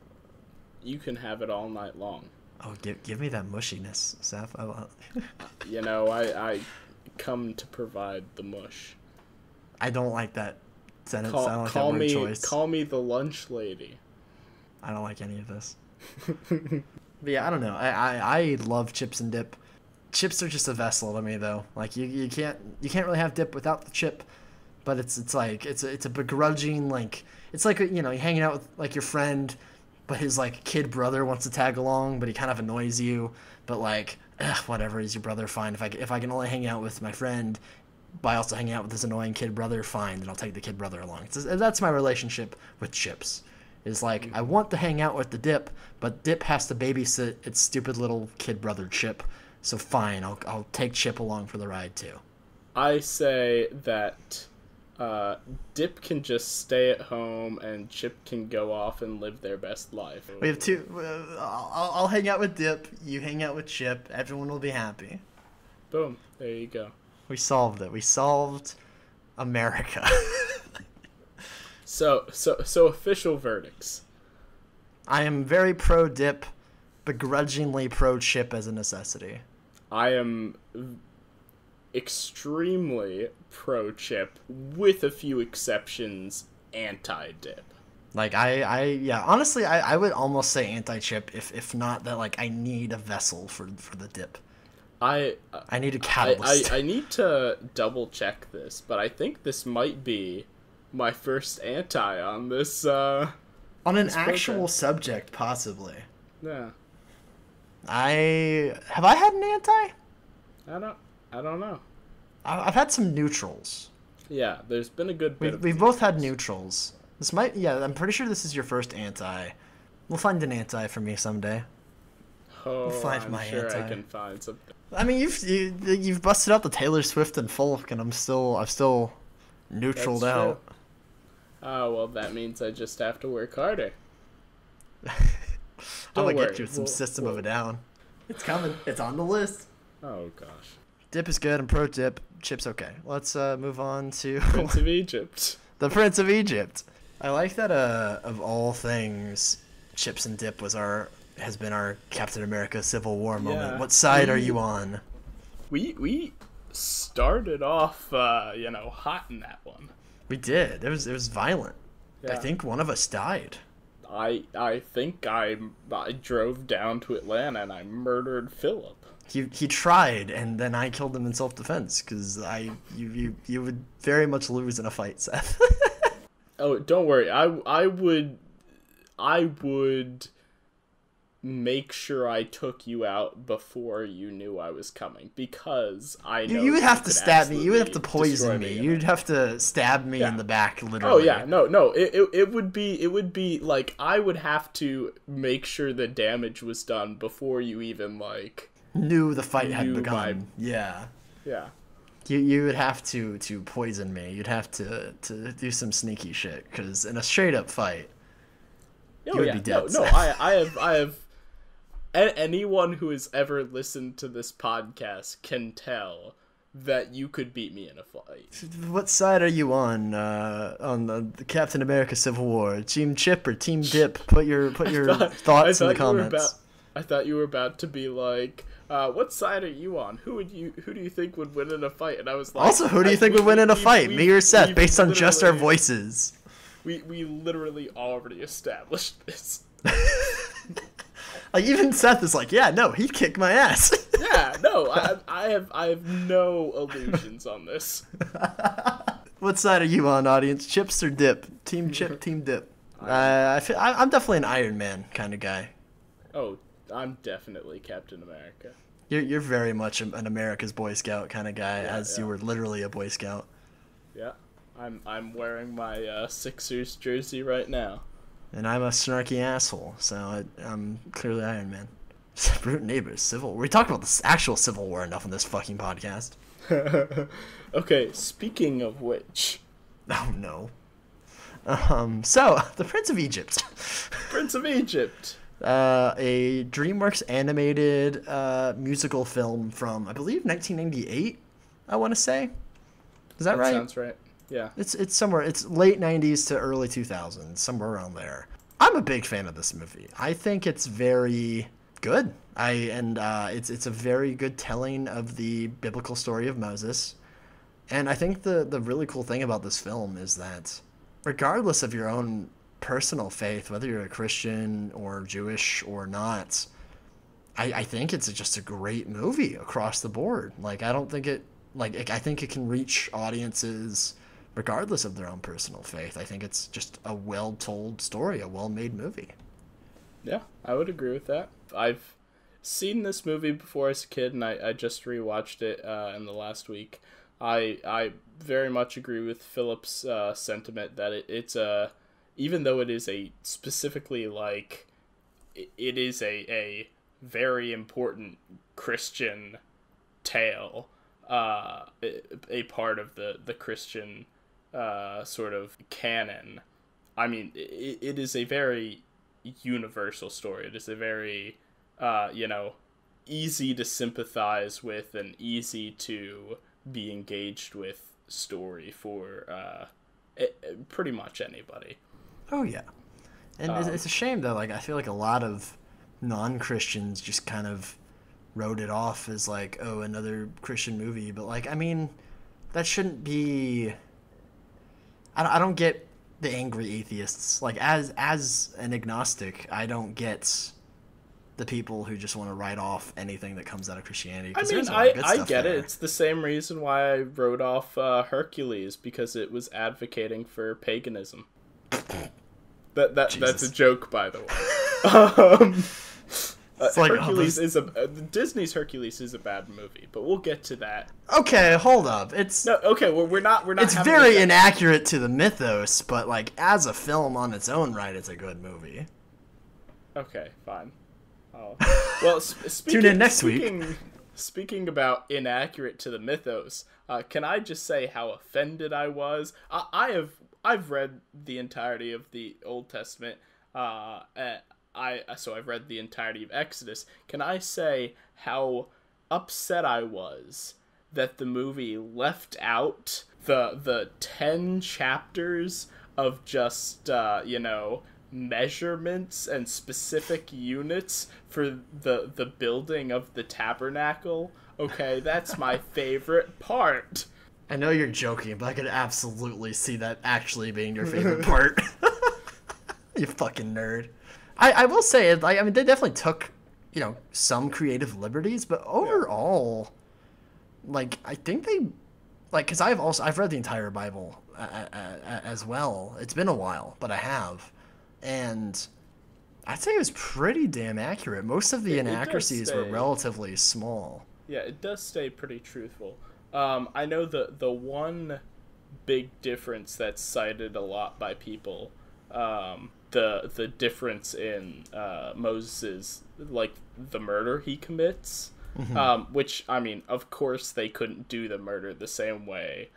you can have it all night long. Oh, give me that mushiness, Seth. You know, I come to provide the mush. I don't like that sentence. I don't like that word choice. Call me the lunch lady. I don't like any of this. But yeah, I don't know. I love chips and dip. Chips are just a vessel to me, though. Like you can't really have dip without the chip. But it's a begrudging, like, it's like, you know, you're hanging out with like your friend, but his like kid brother wants to tag along, but he kind of annoys you. But like, whatever, he's your brother, fine. If I can only hang out with my friend by also hanging out with this annoying kid brother, fine, then I'll take the kid brother along. That's my relationship with chips. Is like, I want to hang out with the dip, but dip has to babysit its stupid little kid brother Chip. So fine, I'll take Chip along for the ride too. I say that Dip can just stay at home and Chip can go off and live their best life. We have two. I'll hang out with Dip. You hang out with Chip. Everyone will be happy. Boom. There you go. We solved it. We solved America. So official verdicts. I am very pro Dip, begrudgingly pro Chip as a necessity. I am extremely pro Chip, with a few exceptions, anti Dip. Like yeah, honestly, I would almost say anti Chip if not that like I need a vessel for the dip. I need a catalyst. I need to double check this, but I think this might be my first anti on this. On an actual subject, possibly. Yeah. Have I had an anti? I don't know. I've had some neutrals. Yeah, there's been a good bit. We've both had neutrals. I'm pretty sure this is your first anti. We'll find an anti for me someday. Oh, we'll find I'm my sure anti. I can find something. I mean, you've busted out the Taylor Swift and Folk, and I'm still neutraled out. Oh, well, that means I just have to work harder. I'm gonna get you some System of a Down. It's coming. It's on the list. Oh, gosh. Dip is good. I'm pro dip. Chip's okay. Let's move on to Prince of Egypt. The Prince of Egypt. I like that. Of all things, chips and dip has been our Captain America Civil War moment. What side are you on? We started off, hot in that one. We did. It was violent. Yeah. I think one of us died. I think I drove down to Atlanta and I murdered Philip. He tried, and then I killed him in self-defense because you would very much lose in a fight, Seth. Oh, don't worry. I would make sure I took you out before you knew I was coming, because I know you would have to stab me. You would have to poison me. You'd have to stab me in the back, literally. Oh yeah, no. It would be like I would have to make sure the damage was done before you even knew the fight had begun. Yeah. You would have to poison me. You'd have to do some sneaky shit, because in a straight up fight, you would be dead. No, I have. Anyone who has ever listened to this podcast can tell that you could beat me in a fight. What side are you on the Captain America Civil War? Team Chip or Team Dip? Put your thoughts in the comments. I thought you were about to be like, what side are you on? Who do you think would win in a fight? And I was like, also, who do you think would win in a fight? Me or Seth, based on just our voices. We literally already established this. Like, even Seth is like, yeah, no, he'd kick my ass. Yeah, no, I have no illusions on this. What side are you on, audience? Chips or dip? Team Chip, Team Dip. I'm definitely an Iron Man kind of guy. Oh, I'm definitely Captain America. You're very much an America's Boy Scout kind of guy, you were literally a Boy Scout. Yeah, I'm wearing my Sixers jersey right now. And I'm a snarky asshole, so I'm clearly Iron Man. Brute neighbors, civil. We talked about the actual Civil War enough in this fucking podcast. Okay, speaking of which, Oh no. So the Prince of Egypt. Prince of Egypt. A DreamWorks animated musical film from, I believe, 1998. I want to say. Is that right? Sounds right. Yeah. It's somewhere. It's late 90s to early 2000s, somewhere around there. I'm a big fan of this movie. I think it's very good. It's a very good telling of the biblical story of Moses. And I think the really cool thing about this film is that regardless of your own personal faith, whether you're a Christian or Jewish or not, I think it's just a great movie across the board. Like, I don't think it, like, I think it can reach audiences regardless of their own personal faith. I think it's just a well-told story, a well-made movie. Yeah, I would agree with that. I've seen this movie before as a kid, and I just rewatched it in the last week. I very much agree with Philip's sentiment that it's a, even though it is a specifically, like, it is a very important Christian tale, a part of the Christian sort of canon. I mean, it is a very universal story. It is a very, easy to sympathize with and easy to be engaged with story for pretty much anybody. Oh, yeah. And it's a shame, though. Like, I feel like a lot of non-Christians just kind of wrote it off as, like, oh, another Christian movie. But, like, I mean, that shouldn't be... I don't get the angry atheists. Like, as an agnostic, I don't get the people who just want to write off anything that comes out of Christianity. I mean, I get it. It's the same reason why I wrote off Hercules, because it was advocating for paganism. That's a joke, by the way. Hercules is Disney's Hercules is a bad movie, but we'll get to that. Okay, hold up. We're not. It's very inaccurate to the mythos, but like as a film on its own right, it's a good movie. Okay, fine. Oh. Well, tune in next week. Speaking about inaccurate to the mythos, can I just say how offended I was? I've read the entirety of the Old Testament. So I've read the entirety of Exodus. Can I say how upset I was that the movie left out the 10 chapters of just measurements and specific units for the building of the tabernacle? Okay, that's my favorite part. I know you're joking, but I could absolutely see that actually being your favorite part. You fucking nerd. I will say, like, I mean, they definitely took, some creative liberties, but overall, like, I think they, like, because I've read the entire Bible as well. It's been a while, but I have, and I'd say it was pretty damn accurate. Most of the inaccuracies were relatively small. Yeah, it does stay pretty truthful. I know the one big difference that's cited a lot by people, the difference in Moses', like, the murder he commits, which, I mean, of course they couldn't do the murder the same way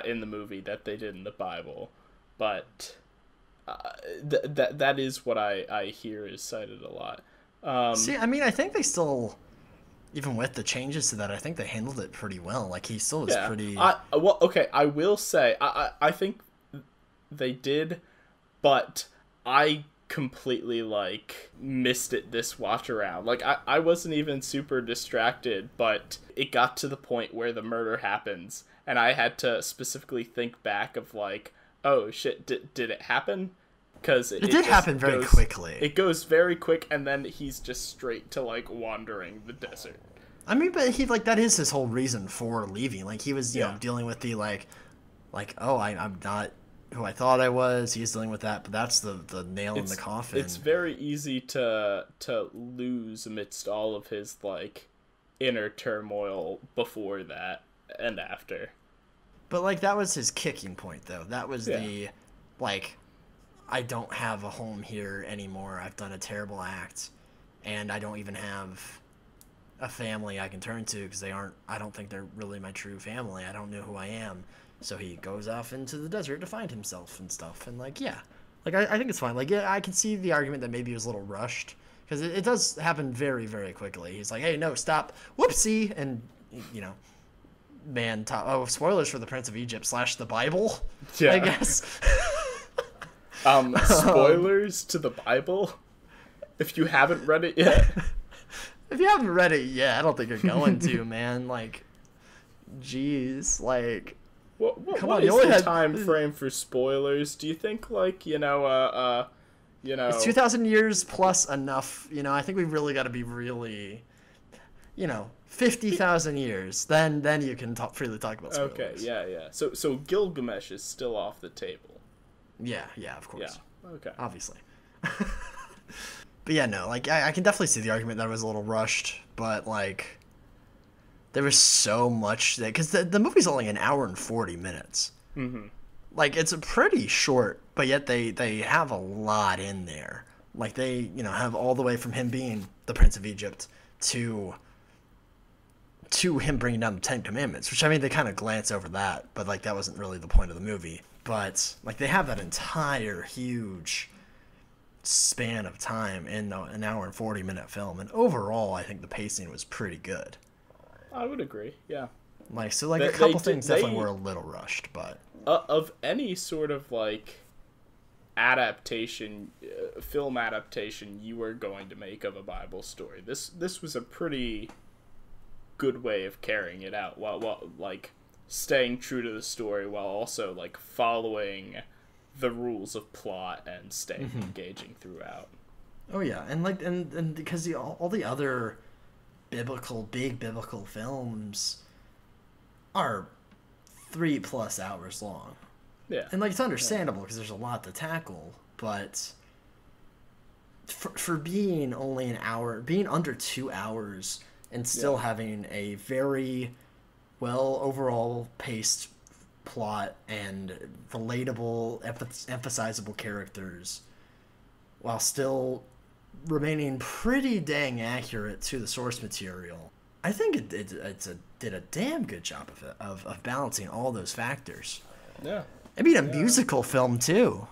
in the movie that they did in the Bible, but that is what I hear is cited a lot. See, I mean, I think they still, even with the changes to that, I think they handled it pretty well. Like, he still was pretty... Well, okay, I will say, I think they did, but I completely, like, missed it this watch around. Like, I wasn't even super distracted, but it got to the point where the murder happens, and I had to specifically think back of, like, oh, shit, did it happen? Because it did happen very quickly. It goes very quick, and then he's just straight to, like, wandering the desert. I mean, but he, like, that is his whole reason for leaving. Like, he was, you know, dealing with the, like, oh, I'm not who I thought I was. He's dealing with that, but that's the nail in the coffin. It's very easy to lose amidst all of his, like, inner turmoil before that and after. But, like, that was his kicking point, though. That was the, like, I don't have a home here anymore. I've done a terrible act, and I don't even have a family I can turn to because I don't think they're really my true family. I don't know who I am. So he goes off into the desert to find himself and stuff. And, like, yeah. Like, I think it's fine. Like, yeah, I can see the argument that maybe it was a little rushed. Because it does happen very, very quickly. He's like, hey, no, stop. Whoopsie. And, you know, spoilers for the Prince of Egypt / the Bible, I guess. Spoilers to the Bible? If you haven't read it yet. If you haven't read it yet, I don't think you're going to, man. Like, jeez, like... What is the time frame for spoilers? Do you think, like, It's 2,000 years plus enough, I think we've really got to be really, 50,000 years. Then you can freely talk about spoilers. Okay, yeah. So Gilgamesh is still off the table. Yeah, of course. Yeah, okay. Obviously. But yeah, no, like, I can definitely see the argument that it was a little rushed, but, like, there was so much that, because the movie's only an hour and 40 minutes. Mm-hmm. Like, it's a pretty short, but yet they have a lot in there. Like, they, have all the way from him being the Prince of Egypt to him bringing down the Ten Commandments, which, I mean, they kind of glance over that, but, like, that wasn't really the point of the movie. But, like, they have that entire huge span of time in an hour and 40-minute film, and overall, I think the pacing was pretty good. I would agree, yeah. Like, so, like, a couple things definitely were a little rushed, but... Of any sort of, like, adaptation, film adaptation you were going to make of a Bible story, this was a pretty good way of carrying it out, while like, staying true to the story, while also, like, following the rules of plot and staying engaging throughout. Oh, yeah, and, like, and because all the other big biblical films are 3+ hours long. Yeah. And, like, it's understandable because there's a lot to tackle, but for being only an hour, being under 2 hours and still having a very well overall paced plot and relatable, emphasizable characters, while still remaining pretty dang accurate to the source material, I think it did a damn good job of balancing all those factors. Yeah. I mean, a musical film, too.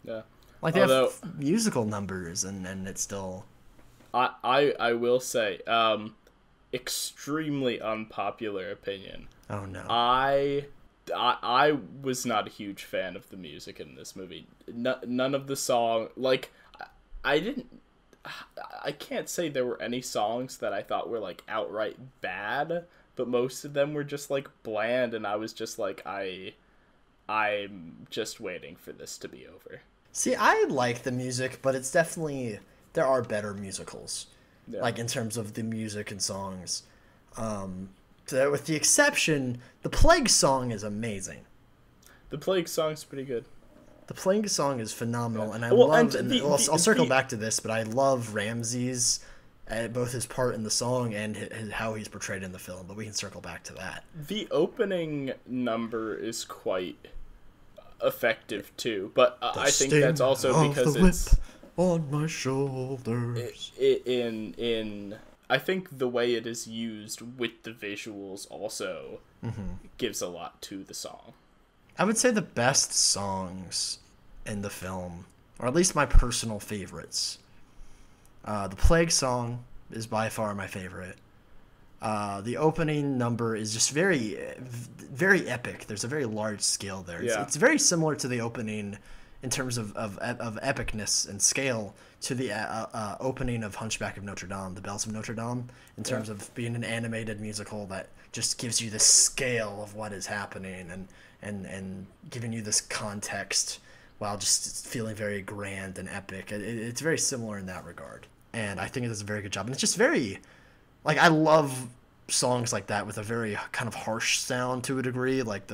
Yeah. Like, they have musical numbers, and it's still... I will say, extremely unpopular opinion. Oh, no. I was not a huge fan of the music in this movie. None of the song... Like, I can't say there were any songs that I thought were, like, outright bad, but most of them were just, like, bland, and I was just like, I'm just waiting for this to be over. See, I like the music, but it's definitely... There are better musicals. Yeah. Like, in terms of the music and songs. So with the exception, the Plague song is amazing. The Plague song's pretty good. The Plague song is phenomenal, and I love... I'll circle back to this, but I love Ramses, both his part in the song and how he's portrayed in the film, but we can circle back to that. The opening number is quite effective, too, but I think that's also because it's... on my shoulders. I think the way it is used with the visuals also gives a lot to the song. I would say the best songs in the film, or at least my personal favorites. The Plague song is by far my favorite. The opening number is just very, very epic. There's a very large scale there. It's very similar to the opening in terms of epicness and scale to the opening of Hunchback of Notre Dame, The Bells of Notre Dame, in terms of being an animated musical that just gives you the scale of what is happening and giving you this context while just feeling very grand and epic. It's very similar in that regard. And I think it does a very good job. And it's just very... Like, I love songs like that with a very kind of harsh sound to a degree, like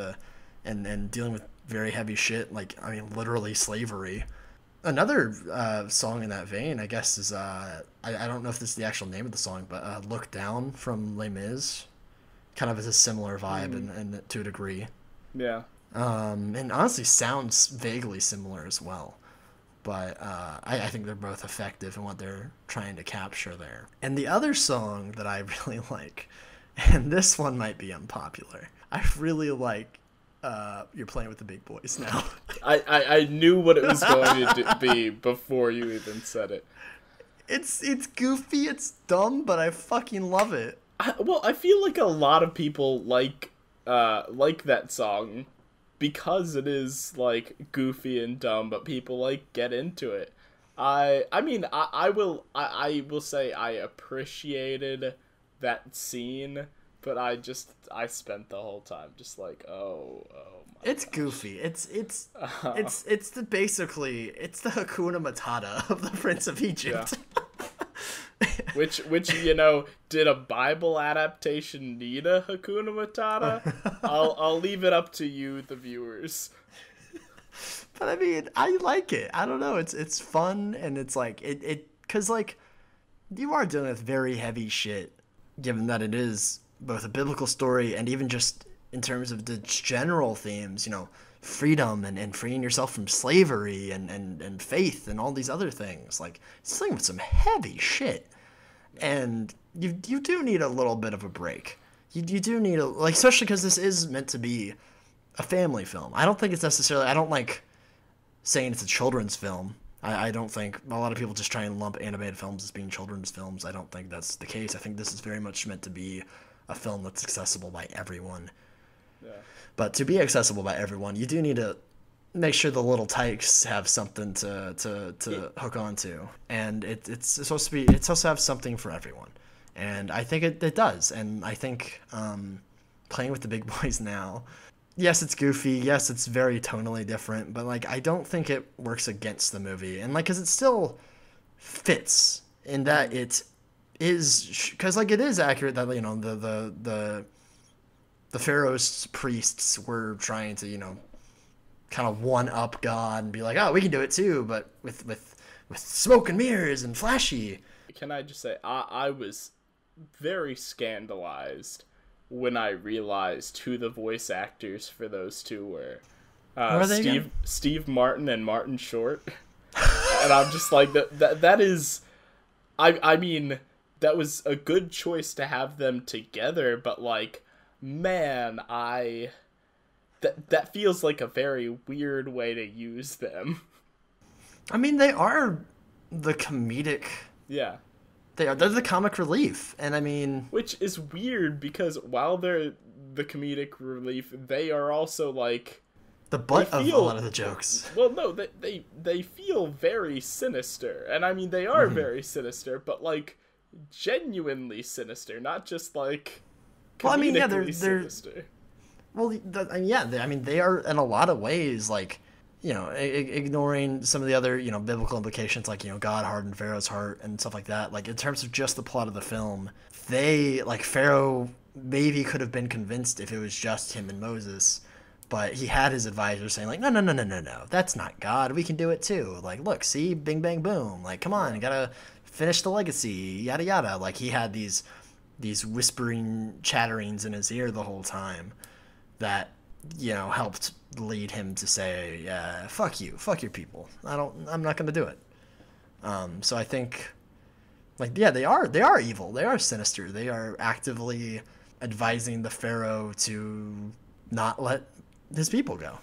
and dealing with very heavy shit, like, I mean, literally slavery. Another song in that vein, I guess, is, I don't know if this is the actual name of the song, but Look Down from Les Mis. Kind of has a similar vibe and to a degree. Yeah. And honestly sounds vaguely similar as well. But I think they're both effective in what they're trying to capture there. And the other song that I really like, and this one might be unpopular, I really like you're playing with the big boys now. I knew what it was going to be before you even said it. It's goofy, it's dumb, but I fucking love it. I feel like a lot of people like that song because it is like goofy and dumb, but people like get into it. I will say I appreciated that scene, but I spent the whole time just like, oh my It's goofy. It's basically it's the Hakuna Matata of the Prince of Egypt. Yeah. which did a Bible adaptation need a Hakuna Matata? I'll leave it up to you, the viewers. But I mean, I like it. I don't know. It's fun, and it's like because like you are dealing with very heavy shit, given that it is both a biblical story and even just in terms of the general themes, freedom and freeing yourself from slavery and faith and all these other things. Like, it's dealing with some heavy shit, and you do need a little bit of a break. You do need especially because this is meant to be a family film. I don't think it's necessarily. I don't like saying it's a children's film. I don't think a lot of people just try and lump animated films as being children's films. I don't think that's the case. I think this is very much meant to be a film that's accessible by everyone. Yeah. But to be accessible by everyone, you do need to make sure the little tykes have something to hook onto, and it's supposed to have something for everyone, and I think it does. And I think playing with the big boys now. Yes, it's goofy. Yes, it's very tonally different, but like I don't think it works against the movie, and like because it still fits in that it is because like it is accurate that the Pharaoh's priests were trying to kind of one up God and be like, oh, we can do it too, but with smoke and mirrors and flashy. Can I just say I was very scandalized when I realized who the voice actors for those two were. Steve Martin and Martin Short. And I'm just like, that is... I mean, that was a good choice to have them together, but like, man, that feels like a very weird way to use them. I mean, they are the comedic... Yeah. They're the comic relief, and I mean... Which is weird, because while they're the comedic relief, they are also, like... The butt of a lot of the jokes. Well, no, they feel very sinister, and I mean, they are very sinister, but, like, genuinely sinister, not just, like, comedically sinister. Well, yeah, they are, in a lot of ways, like... ignoring some of the other, biblical implications, like, God hardened Pharaoh's heart and stuff like that. Like, in terms of just the plot of the film, Pharaoh maybe could have been convinced if it was just him and Moses, but he had his advisors saying, like, no, that's not God. We can do it too. Like, look, see, bing, bang, boom. Like, come on, you gotta finish the legacy, yada, yada. Like, he had these whispering chatterings in his ear the whole time that, helped lead him to say, fuck you, fuck your people. I'm not going to do it. So I think, like, yeah, they are evil. They are sinister. They are actively advising the Pharaoh to not let his people go.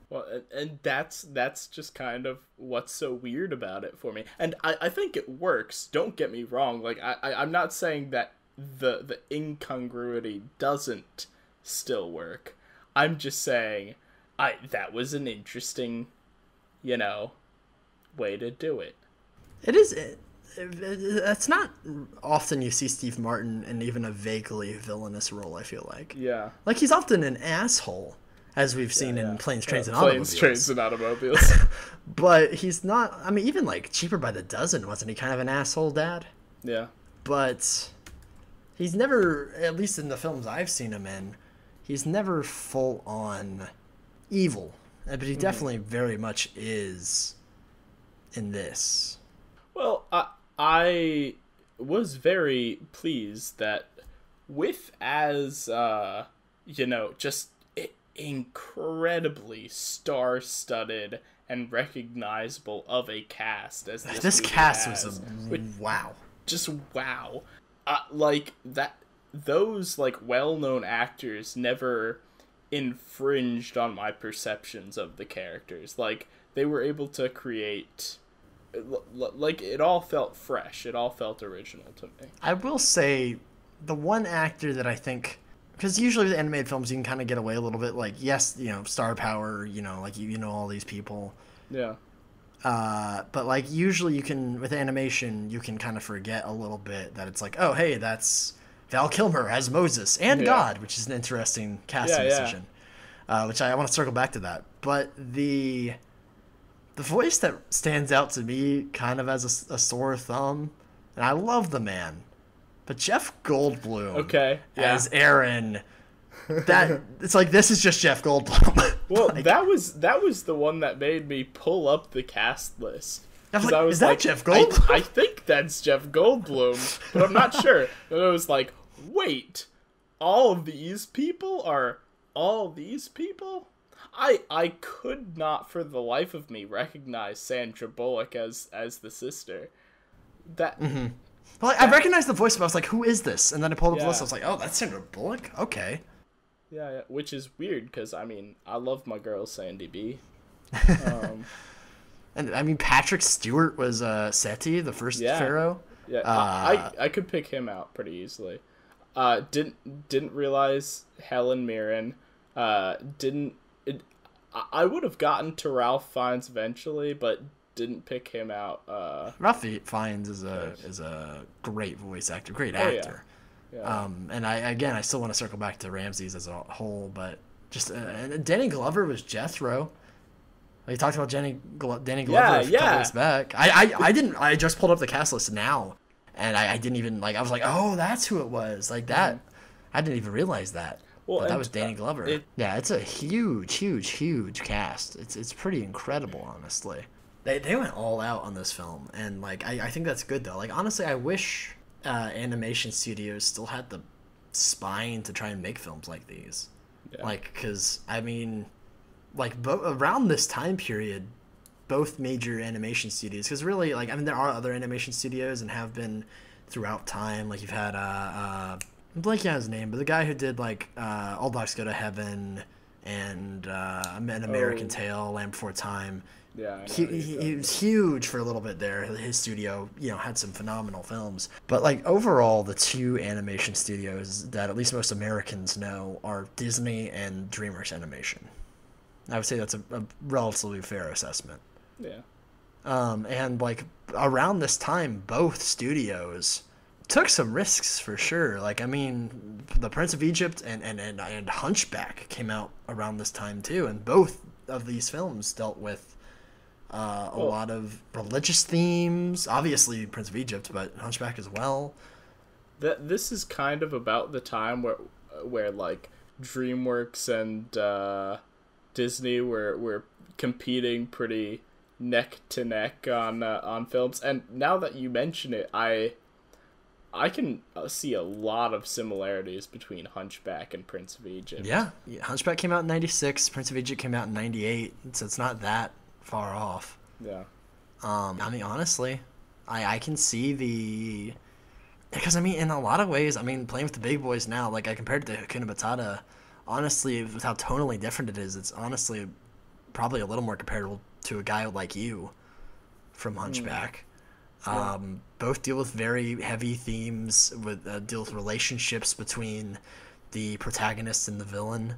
Well, and that's just kind of what's so weird about it for me. And I think it works. Don't get me wrong. Like, I'm not saying that the incongruity doesn't still work. I'm just saying, that was an interesting, way to do it. It is. It's not often you see Steve Martin in even a vaguely villainous role, I feel like. Yeah. Like, he's often an asshole, as we've seen in Planes, Trains, and Automobiles. Planes, Trains, and Automobiles. But he's not... I mean, even, like, Cheaper by the Dozen, wasn't he kind of an asshole dad? Yeah. But he's never, at least in the films I've seen him in, he's never full-on evil. But he definitely very much is in this. Well, I was very pleased that with as, just incredibly star-studded and recognizable of a cast as this cast has, was wow. Just wow. Like, that... Those, like, well-known actors never infringed on my perceptions of the characters. Like, they were able to create, like, it all felt fresh. It all felt original to me. I will say, the one actor that I think, because usually with animated films you can kind of get away a little bit, like, yes, you know, star power, you know, like, you know all these people. Yeah. But, like, usually you can, with animation, you can kind of forget a little bit that it's like, oh, hey, that's Val Kilmer as Moses and God, which is an interesting casting decision, which I want to circle back to that. But the voice that stands out to me kind of as a sore thumb, and I love the man, but Jeff Goldblum as Aaron, that it's like, this is just Jeff Goldblum. Well, like, that was the one that made me pull up the cast list. Like, I was is that like, Jeff Goldblum? I think that's Jeff Goldblum, but I'm not sure. And I was like, wait, all these people are all these people? I could not for the life of me recognize Sandra Bullock as the sister. That Well, I recognized the voice, but I was like, who is this? And then I pulled up the list, I was like, oh, that's Sandra Bullock? Okay. Yeah, which is weird, because, I mean, I love my girl Sandy B. And, I mean, Patrick Stewart was Seti, the first pharaoh. Yeah, I could pick him out pretty easily. Didn't realize Helen Mirren. I would have gotten to Ralph Fiennes eventually, but didn't pick him out. Ralph Fiennes is a great voice actor, great actor. Yeah. And I still want to circle back to Ramses as a whole, but just and Danny Glover was Jethro. We talked about Danny Glover a couple weeks back. I just pulled up the cast list now, and I didn't even, like, I was like, oh, that's who it was, like that. I didn't even realize that. Well, but that was Danny Glover. It's a huge cast. It's pretty incredible, honestly. They went all out on this film, and like I think that's good though. Like, honestly, I wish animation studios still had the spine to try and make films like these. Yeah. Like, because I mean, like, around this time period, both major animation studios, because really, like, I mean, there are other animation studios and have been throughout time. Like, you've had I'm blanking on his name, but the guy who did like All Dogs Go to Heaven and An American Tail, Land Before Time. Yeah, he was huge for a little bit there. His studio, had some phenomenal films. But like, overall, the two animation studios that at least most Americans know are Disney and DreamWorks Animation. I would say that's a relatively fair assessment. Yeah. And like, around this time, both studios took some risks for sure. Like, I mean, The Prince of Egypt and Hunchback came out around this time too, and both of these films dealt with a lot of religious themes. Obviously, Prince of Egypt, but Hunchback as well. This is kind of about the time where like DreamWorks and Disney were competing pretty neck to neck on films. And now that you mention it, I can see a lot of similarities between Hunchback and Prince of Egypt. Yeah, Hunchback came out in 96, Prince of Egypt came out in 98, so it's not that far off. Yeah. I mean, honestly, I can see because, I mean, in a lot of ways, I mean, playing with the big boys now, like, I compared it to Hakuna Matata, honestly, with how tonally different it is, it's honestly probably a little more comparable to A Guy Like You from Hunchback. Yeah. Both deal with very heavy themes, deal with relationships between the protagonist and the villain.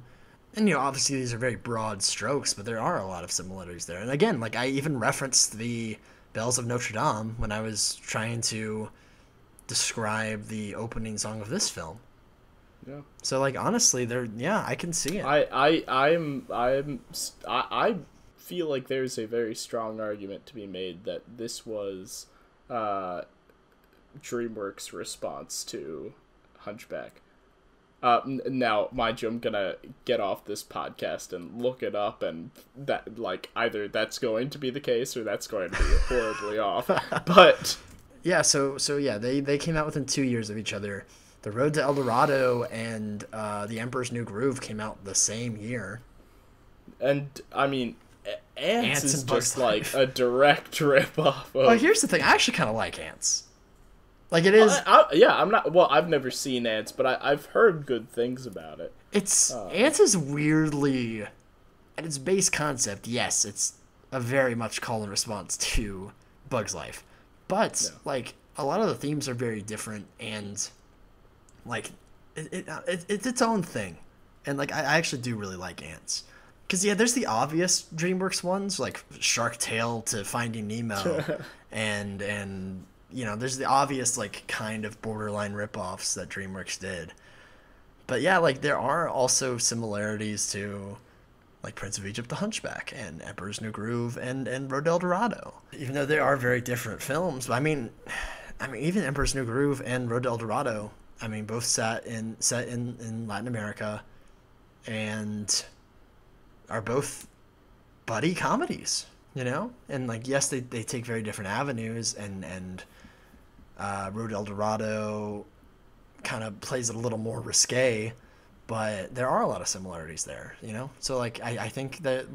And, obviously these are very broad strokes, but there are a lot of similarities there. And again, like, I even referenced the Bells of Notre Dame when I was trying to describe the opening song of this film. Yeah. So, like, honestly, I can see it. I feel like there's a very strong argument to be made that this was DreamWorks' response to Hunchback. Now, mind you, I'm gonna get off this podcast and look it up, and that, like, either that's going to be the case or that's going to be horribly off. But yeah, so yeah, they came out within 2 years of each other. The Road to El Dorado and The Emperor's New Groove came out the same year. And I mean, Ants is just like a direct rip-off of... Well, here's the thing. I actually kind of like Ants. Like, it is... I'm not... Well, I've never seen Ants, but I've heard good things about it. It's Ants is weirdly, at its base concept, yes, it's a very much call and response to Bug's Life, but like a lot of the themes are very different, and like it's its own thing, and like I actually do really like Ants. Because, yeah, there's the obvious DreamWorks ones, like Shark Tale to Finding Nemo, and you know, there's the obvious, like, kind of borderline ripoffs that DreamWorks did. But, yeah, like, there are also similarities to, like, Prince of Egypt, The Hunchback, and Emperor's New Groove, and Road El Dorado. Even though they are very different films, but, I mean, even Emperor's New Groove and Road El Dorado, I mean, both set in Latin America, and are both buddy comedies, you know? And like, yes, they take very different avenues, and Road El Dorado kind of plays it a little more risque, but there are a lot of similarities there, you know? So like, I think that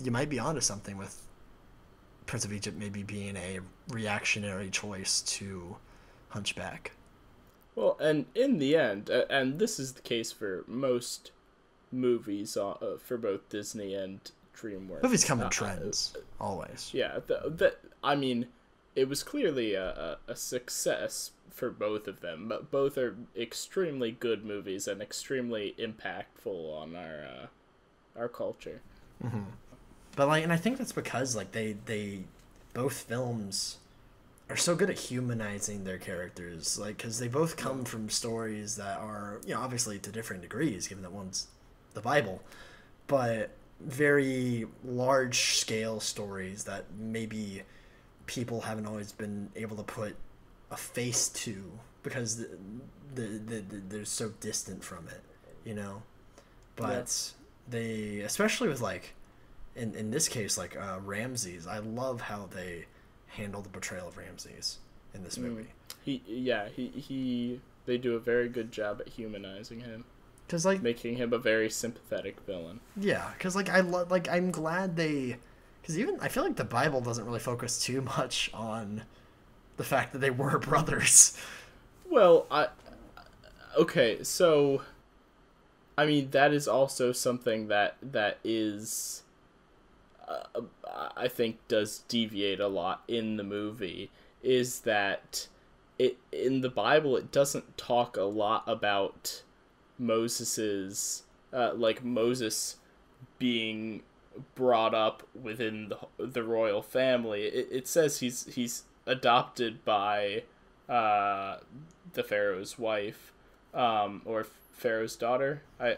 you might be onto something with Prince of Egypt maybe being a reactionary choice to Hunchback. Well, and in the end, and this is the case for most movies for both Disney and DreamWorks. Movies come in trends, always. Yeah, I mean, it was clearly a success for both of them. But both are extremely good movies and extremely impactful on our culture. Mm-hmm. But like, and I think that's because like they both films are so good at humanizing their characters, like because they both come from stories that are, you know, obviously to different degrees, given that one's the Bible, but very large scale stories that maybe people haven't always been able to put a face to because they're so distant from it, you know. But they, especially with like in this case, like Ramses, I love how they handle the portrayal of Ramses in this movie. They do a very good job at humanizing him. Cause like making him a very sympathetic villain. Yeah, because like I'm glad because even I feel like the Bible doesn't really focus too much on the fact that they were brothers. Well, okay, so I mean that is also something that is I think does deviate a lot in the movie, is that in the Bible it doesn't talk a lot about Moses's Moses being brought up within the royal family. It says he's adopted by the Pharaoh's wife, or Pharaoh's daughter. I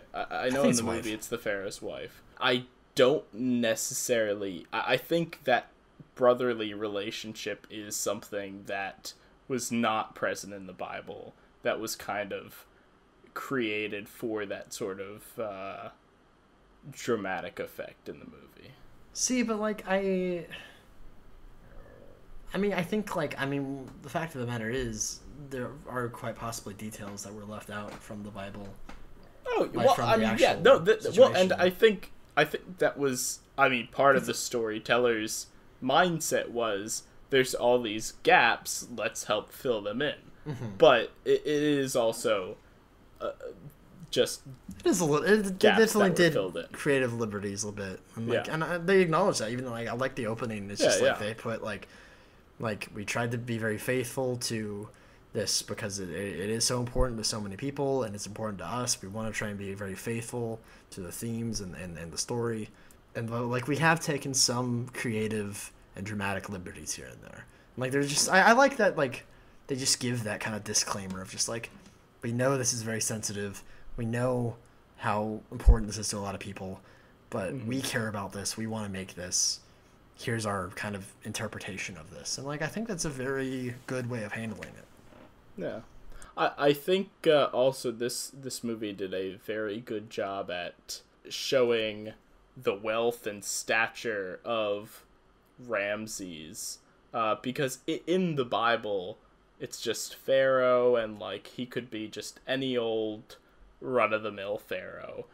know in the movie it's the Pharaoh's wife. I don't necessarily. I think that brotherly relationship is something that was not present in the Bible. That was kind of created for that sort of dramatic effect in the movie. See, but like I mean, I think the fact of the matter is there are quite possibly details that were left out from the Bible. Oh, well, I mean, yeah, no, well, and I think that was, I mean, part of the storyteller's mindset was there's all these gaps, let's help fill them in. Mm-hmm. But it is also just it is a little. It definitely did creative liberties a little bit, and and they acknowledge that. Even though I like the opening, it's just they put like we tried to be very faithful to this because it is so important to so many people, and it's important to us. We want to try and be very faithful to the themes and the story, and like we have taken some creative and dramatic liberties here and there. Like there's just I like that like they just give that kind of disclaimer of just like, we know this is very sensitive. We know how important this is to a lot of people, but we care about this. We want to make this. Here's our kind of interpretation of this. And like I think that's a very good way of handling it. Yeah. I think also this movie did a very good job at showing the wealth and stature of Ramses, because in the Bible it's just Pharaoh, and like he could be just any old run-of-the-mill Pharaoh,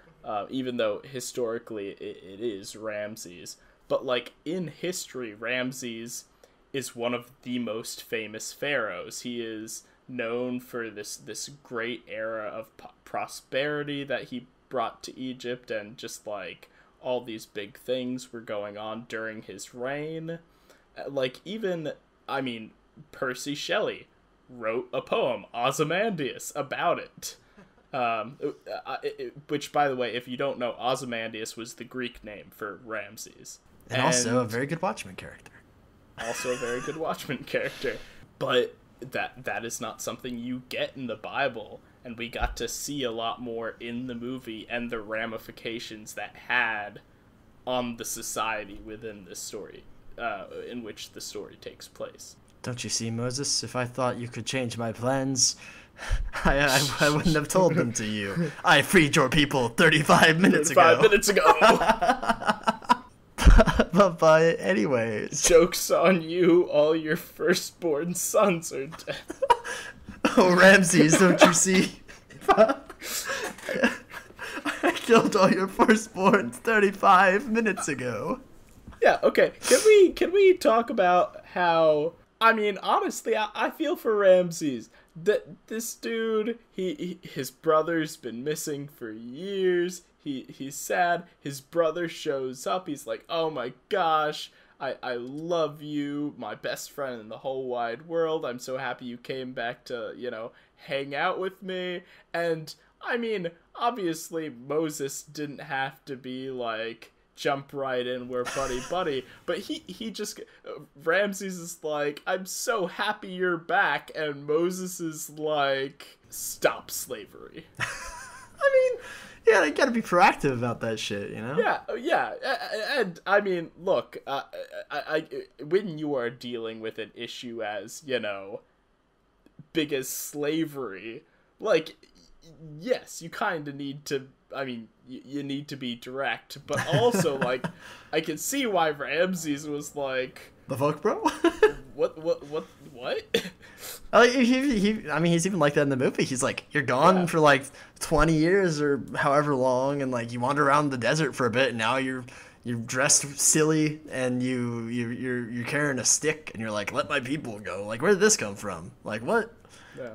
even though historically it is Ramses. But like in history, Ramses is one of the most famous pharaohs. He is known for this great era of prosperity that he brought to Egypt, and just like all these big things were going on during his reign. Like, even, I mean, Percy Shelley wrote a poem, Ozymandias, about it. Which, by the way, if you don't know, Ozymandias was the Greek name for Ramses. And also a very good Watchmen character. Also a very good Watchmen character. But that is not something you get in the Bible, and we got to see a lot more in the movie and the ramifications that had on the society within this story, in which the story takes place. Don't you see, Moses? If I thought you could change my plans, I wouldn't have told them to you. I freed your people 35 minutes ago. 35 minutes ago! But anyways. Joke's on you, all your firstborn sons are dead. Oh, Ramses, don't you see? I killed all your firstborns 35 minutes ago. Yeah, okay. Can we talk about how... I mean, honestly, I feel for Ramses. This dude, his brother's been missing for years. He's sad. His brother shows up. He's like, oh my gosh, I love you, my best friend in the whole wide world. I'm so happy you came back to, hang out with me. And, I mean, obviously Moses didn't have to be like, jump right in, we're buddy, but he just, Ramses is like, I'm so happy you're back, and Moses is like, stop slavery. I mean, yeah, you gotta be proactive about that shit, Yeah, and I mean, look, I when you are dealing with an issue as, big as slavery, like, yes, you kind of need to, I mean, you need to be direct, but also, like, I can see why Ramses was like... The fuck, bro? What? I mean, he's even like that in the movie. He's like, you're gone for, like, 20 years or however long, and, like, you wander around the desert for a bit, and now you're dressed silly, and you're carrying a stick, and you're like, let my people go. Like, where did this come from? Like, what? Yeah.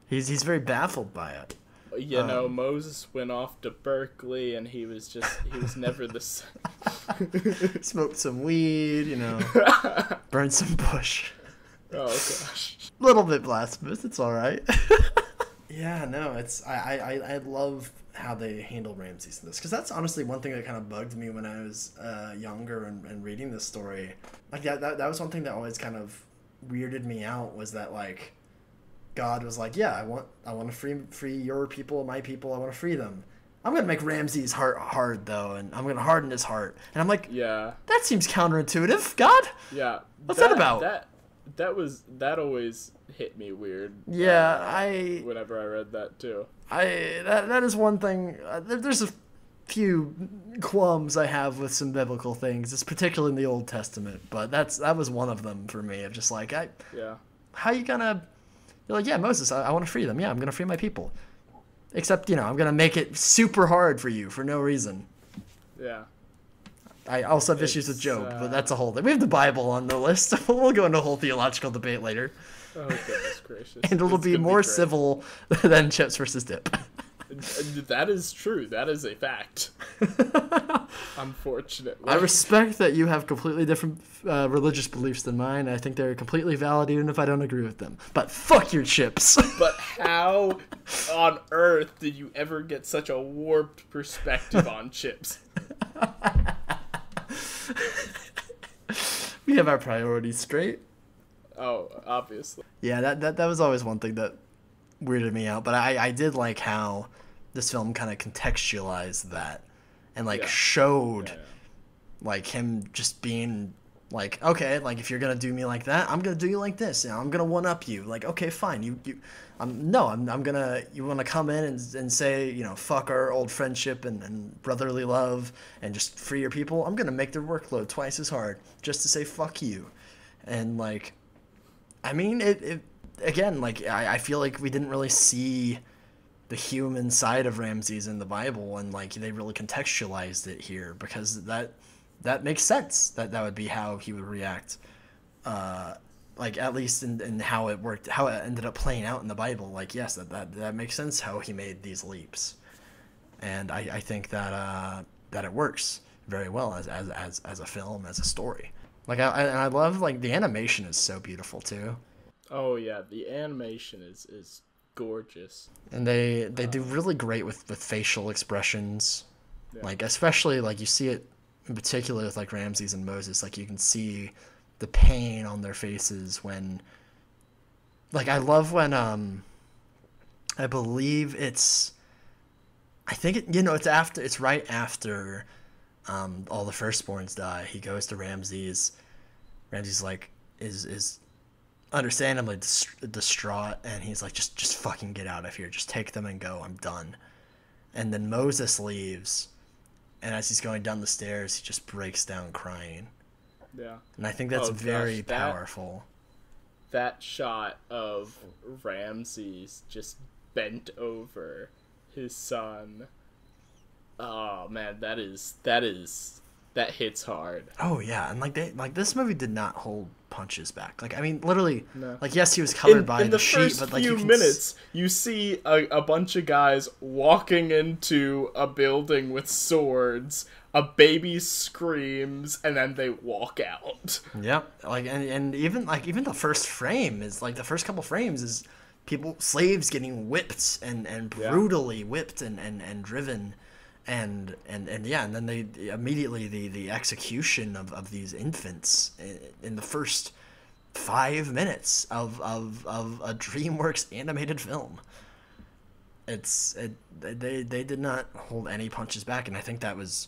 He's very baffled by it. Moses went off to Berkeley, and he was never the same. Smoked some weed, burned some bush. Oh, gosh. Little bit blasphemous, it's alright. Yeah, no, I love how they handle Ramses in this, because that's honestly one thing that kind of bugged me when I was younger and reading this story. Like, that was one thing that always kind of weirded me out, was that, like, God was like, yeah, I want to free your people, my people, I want to free them. I'm going to make Ramses' heart hard, though, and I'm going to harden his heart. And I'm like, yeah, that seems counterintuitive, God? Yeah. What's that about? That always hit me weird. Yeah, whenever I read that, too. That is one thing, there's a few qualms I have with some biblical things, it's particularly in the Old Testament, but that was one of them for me, of just like, how you gonna... You're like, yeah, Moses, I want to free them. Yeah, I'm going to free my people. Except, I'm going to make it super hard for you for no reason. Yeah. I also have issues with Job, but that's a whole thing. We have the Bible on the list. We'll go into a whole theological debate later. Oh, goodness gracious. And it'll be more civil than chips versus dip. That is true. That is a fact. Unfortunately. I respect that you have completely different religious beliefs than mine. I think they're completely valid even if I don't agree with them. But fuck your chips. But how on earth did you ever get such a warped perspective on chips? We have our priorities straight. Oh, obviously. Yeah, that was always one thing that weirded me out. But I did like how this film kind of contextualized that and showed like him just being like, okay, like if you're gonna do me like that, I'm gonna do you like this, I'm gonna one up you. Like, okay, fine, you wanna come in and say, fuck our old friendship and brotherly love and just free your people. I'm gonna make their workload twice as hard just to say fuck you. And like, I mean, it again, like I feel like we didn't really see the human side of Ramses in the Bible, and like they really contextualized it here because that makes sense. That would be how he would react. Like at least in how it worked, how it ended up playing out in the Bible. Like yes, that makes sense how he made these leaps. and I think that that it works very well as a film, as a story. Like I love, like, the animation is so beautiful too. Oh yeah, the animation is gorgeous. And they do really great with facial expressions. Yeah. Like, especially, like, you see it in particular with, like, Ramses and Moses. Like, you can see the pain on their faces when, like, I love when I believe I think it's right after all the firstborns die. He goes to Ramses. Ramses, like, is understandably distraught, and he's like, just fucking get out of here, just take them and go, I'm done. And then Moses leaves, and as he's going down the stairs, he just breaks down crying. Yeah. And I think that's very powerful. That shot of Ramses just bent over his son, oh man, that hits hard. Oh yeah, and like this movie did not hold punches back. Like, I mean, literally, no. Like, yes, he was covered by the sheet, first but like few minutes, you see a bunch of guys walking into a building with swords. A baby screams, and then they walk out. Yeah, like, and even the first frame is, like, the first couple frames is slaves getting whipped and brutally whipped and driven. And then they immediately the execution of these infants in the first 5 minutes of a DreamWorks animated film. They did not hold any punches back, and I think that was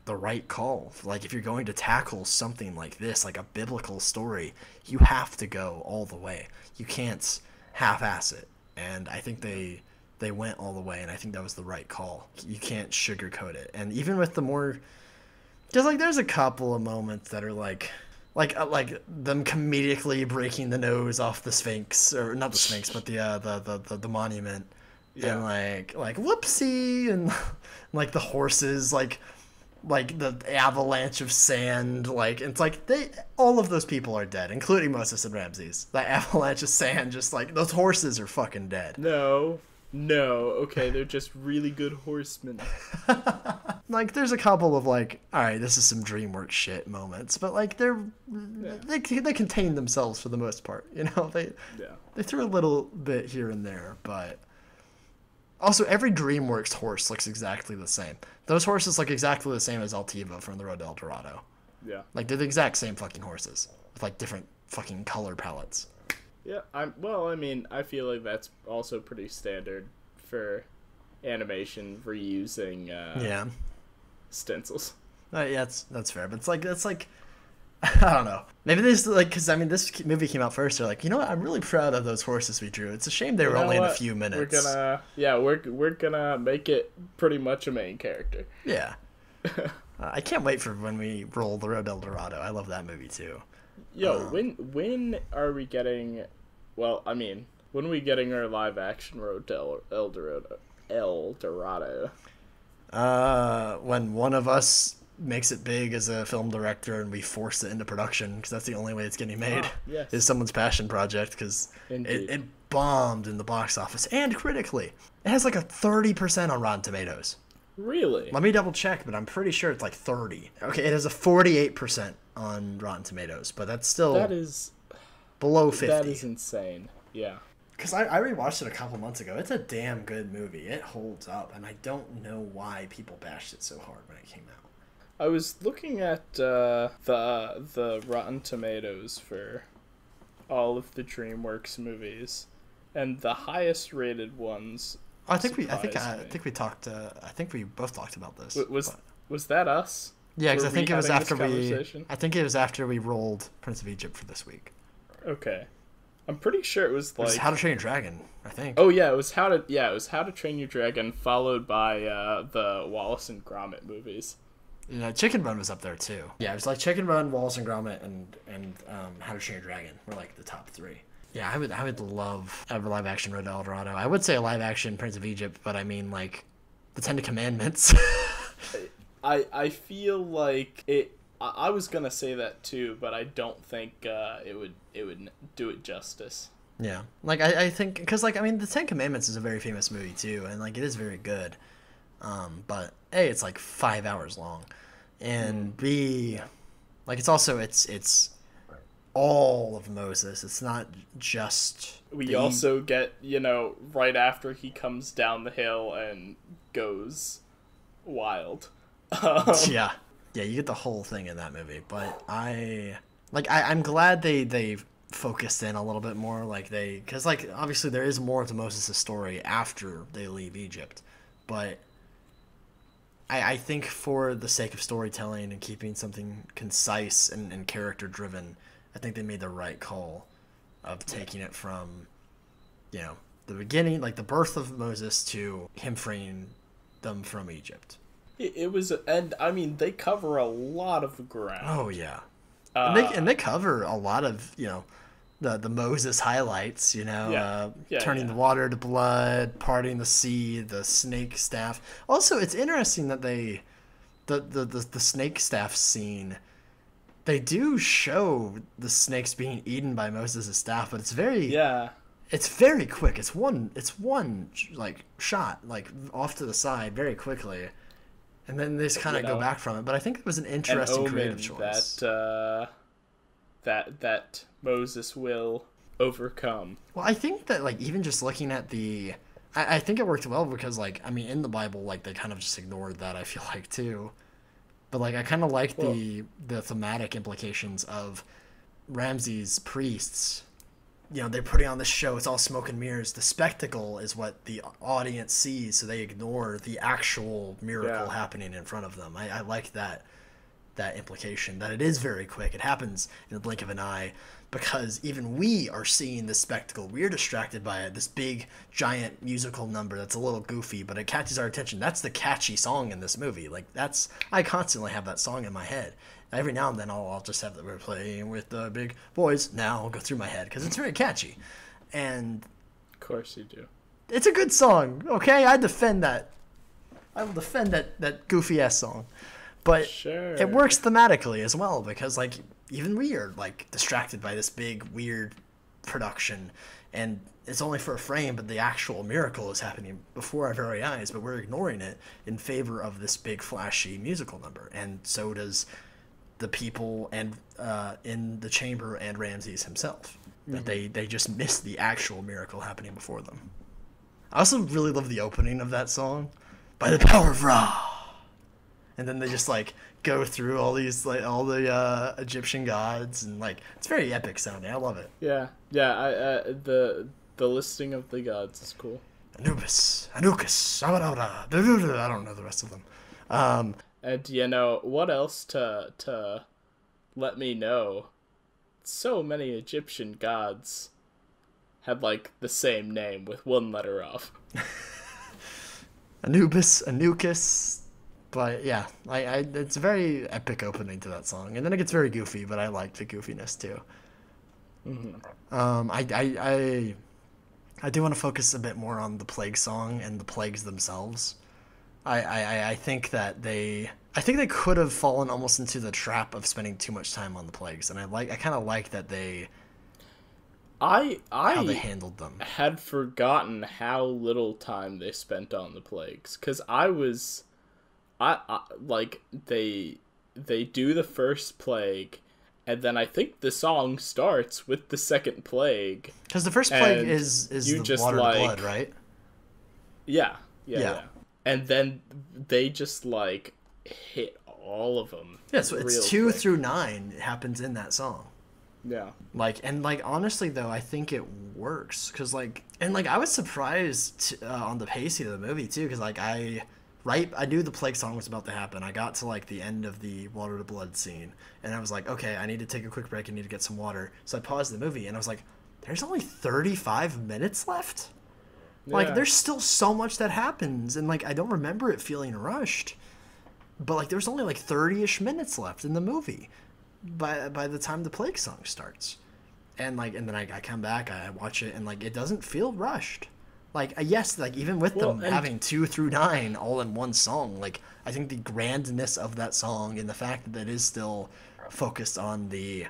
the right call. Like, if you're going to tackle something like this, like a biblical story, you have to go all the way. You can't half-ass it, and I think they went all the way, and I think that was the right call. You can't sugarcoat it. And even with the more, just, like, there's a couple of moments that are like them comedically breaking the nose off the Sphinx, or not the Sphinx, but the monument, and like whoopsie, and like the horses, like the avalanche of sand, like, it's like all of those people are dead, including Moses and Ramses. That avalanche of sand, just like, those horses are fucking dead. No, okay, they're just really good horsemen. Like, there's a couple of, like, alright, this is some DreamWorks shit moments, but, like, they contain themselves for the most part, you know? They threw a little bit here and there, but also, every DreamWorks horse looks exactly the same. Those horses look exactly the same as Altiva from The Road to El Dorado. Yeah. Like, they're the exact same fucking horses, with, like, different fucking color palettes. Yeah, I feel like that's also pretty standard for animation reusing stencils. Yeah, that's fair, but it's like I don't know. Maybe this, like, because, I mean, this movie came out first. They're like, you know what? I'm really proud of those horses we drew. It's a shame they were only in a few minutes. We're gonna make it pretty much a main character. Yeah. I can't wait for when we roll The Road to El Dorado. I love that movie too. Yo, when are we getting? Well, I mean, when are we getting our live action Road to El Dorado? When one of us makes it big as a film director and we force it into production, because that's the only way it's getting made. Yes. Is someone's passion project, because it bombed in the box office and critically. It has like a 30% on Rotten Tomatoes. Really? Let me double check, but I'm pretty sure it's like 30. Okay, it has a 48% on Rotten Tomatoes, but that's still below 50. That is insane. Yeah. Because I rewatched it a couple months ago. It's a damn good movie. It holds up, and I don't know why people bashed it so hard when it came out. I was looking at the Rotten Tomatoes for all of the DreamWorks movies, and the highest rated ones. I think we both talked about this. Was that us? Yeah, because I think it was after we rolled Prince of Egypt for this week. Okay, I'm pretty sure it was like How to Train Your Dragon, I think. Oh yeah, it was How to Train Your Dragon, followed by the Wallace and Gromit movies. Yeah, Chicken Run was up there too. Yeah, it was like Chicken Run, Wallace and Gromit, and How to Train Your Dragon were like the top three. Yeah, I would love a live action Road to El Dorado. I would say a live action Prince of Egypt, but I mean, like, the Ten Commandments. I feel like it. I was gonna say that too, but I don't think it would do it justice. Yeah, like I think, because, like, I mean, the Ten Commandments is a very famous movie too, and like it is very good. But A, it's like 5 hours long, and B, like it's all of Moses. It's not just We also get, right after he comes down the hill and goes wild. Yeah, you get the whole thing in that movie. But I'm glad they focused in a little bit more, because obviously there is more to Moses' story after they leave Egypt, but I think for the sake of storytelling and keeping something concise and character driven, I think they made the right call of taking it from, the beginning, like the birth of Moses, to him freeing them from Egypt. It was, and I mean, they cover a lot of ground. Oh yeah, and they cover a lot of the Moses highlights. Turning the water to blood, parting the sea, the snake staff. Also, it's interesting that the snake staff scene. They do show the snakes being eaten by Moses' staff, but it's very quick. It's one like shot, like off to the side very quickly, and then they just kind of go back from it. But I think it was an interesting creative choice. That Moses will overcome. Well, I think that even just looking at I think it worked well because in the Bible they kind of just ignored that, I feel like, too. But I kind of like the thematic implications of Ramses' priests. They're putting on this show. It's all smoke and mirrors. The spectacle is what the audience sees, so they ignore the actual miracle happening in front of them. I like that implication, that it is very quick. It happens in the blink of an eye, because even we are seeing this spectacle. We're distracted by it, this big, giant musical number that's a little goofy, but it catches our attention. That's the catchy song in this movie. I constantly have that song in my head. Every now and then I'll just have that we're playing with the big boys. Now I'll go through my head, because it's very catchy. And of course you do. It's a good song, okay? I defend that. I will defend that goofy-ass song. But it works thematically as well, because even we are distracted by this big weird production, and it's only for a frame, but the actual miracle is happening before our very eyes, but we're ignoring it in favor of this big flashy musical number. And so does the people and in the chamber and Ramses himself. That they just miss the actual miracle happening before them. I also really love the opening of that song, "By the Power of Ra." And then they just go through all these all the Egyptian gods, and it's very epic sounding. I love it. Yeah. The listing of the gods is cool. Anubis, Anukis, I don't know the rest of them. And what else to let me know? So many Egyptian gods had the same name with one letter off. Anubis, Anukis. But yeah, it's a very epic opening to that song, and then it gets very goofy. But I like the goofiness too. I do want to focus a bit more on the plague song and the plagues themselves. I think they could have fallen almost into the trap of spending too much time on the plagues, and I kind of like that how they handled them. Had forgotten how little time they spent on the plagues, because they do the first plague, and then I think the song starts with the second plague. Because the first plague is the water and blood, right? Yeah. And then they just hit all of them. Yeah, so it's 2 through 9 happens in that song. Yeah. Honestly though, I think it works, because I was surprised on the pacing of the movie too, because I knew the plague song was about to happen. I got to the end of the water to blood scene, and I was like, okay, I need to take a quick break. I need to get some water. So I paused the movie, and I was like, there's only 35 minutes left? Yeah. There's still so much that happens, and I don't remember it feeling rushed. But there's only 30-ish minutes left in the movie by the time the plague song starts. And and then I come back, I watch it, and it doesn't feel rushed. Yes, even with them having 2 through 9 all in one song, I think the grandness of that song and the fact that it is still focused on the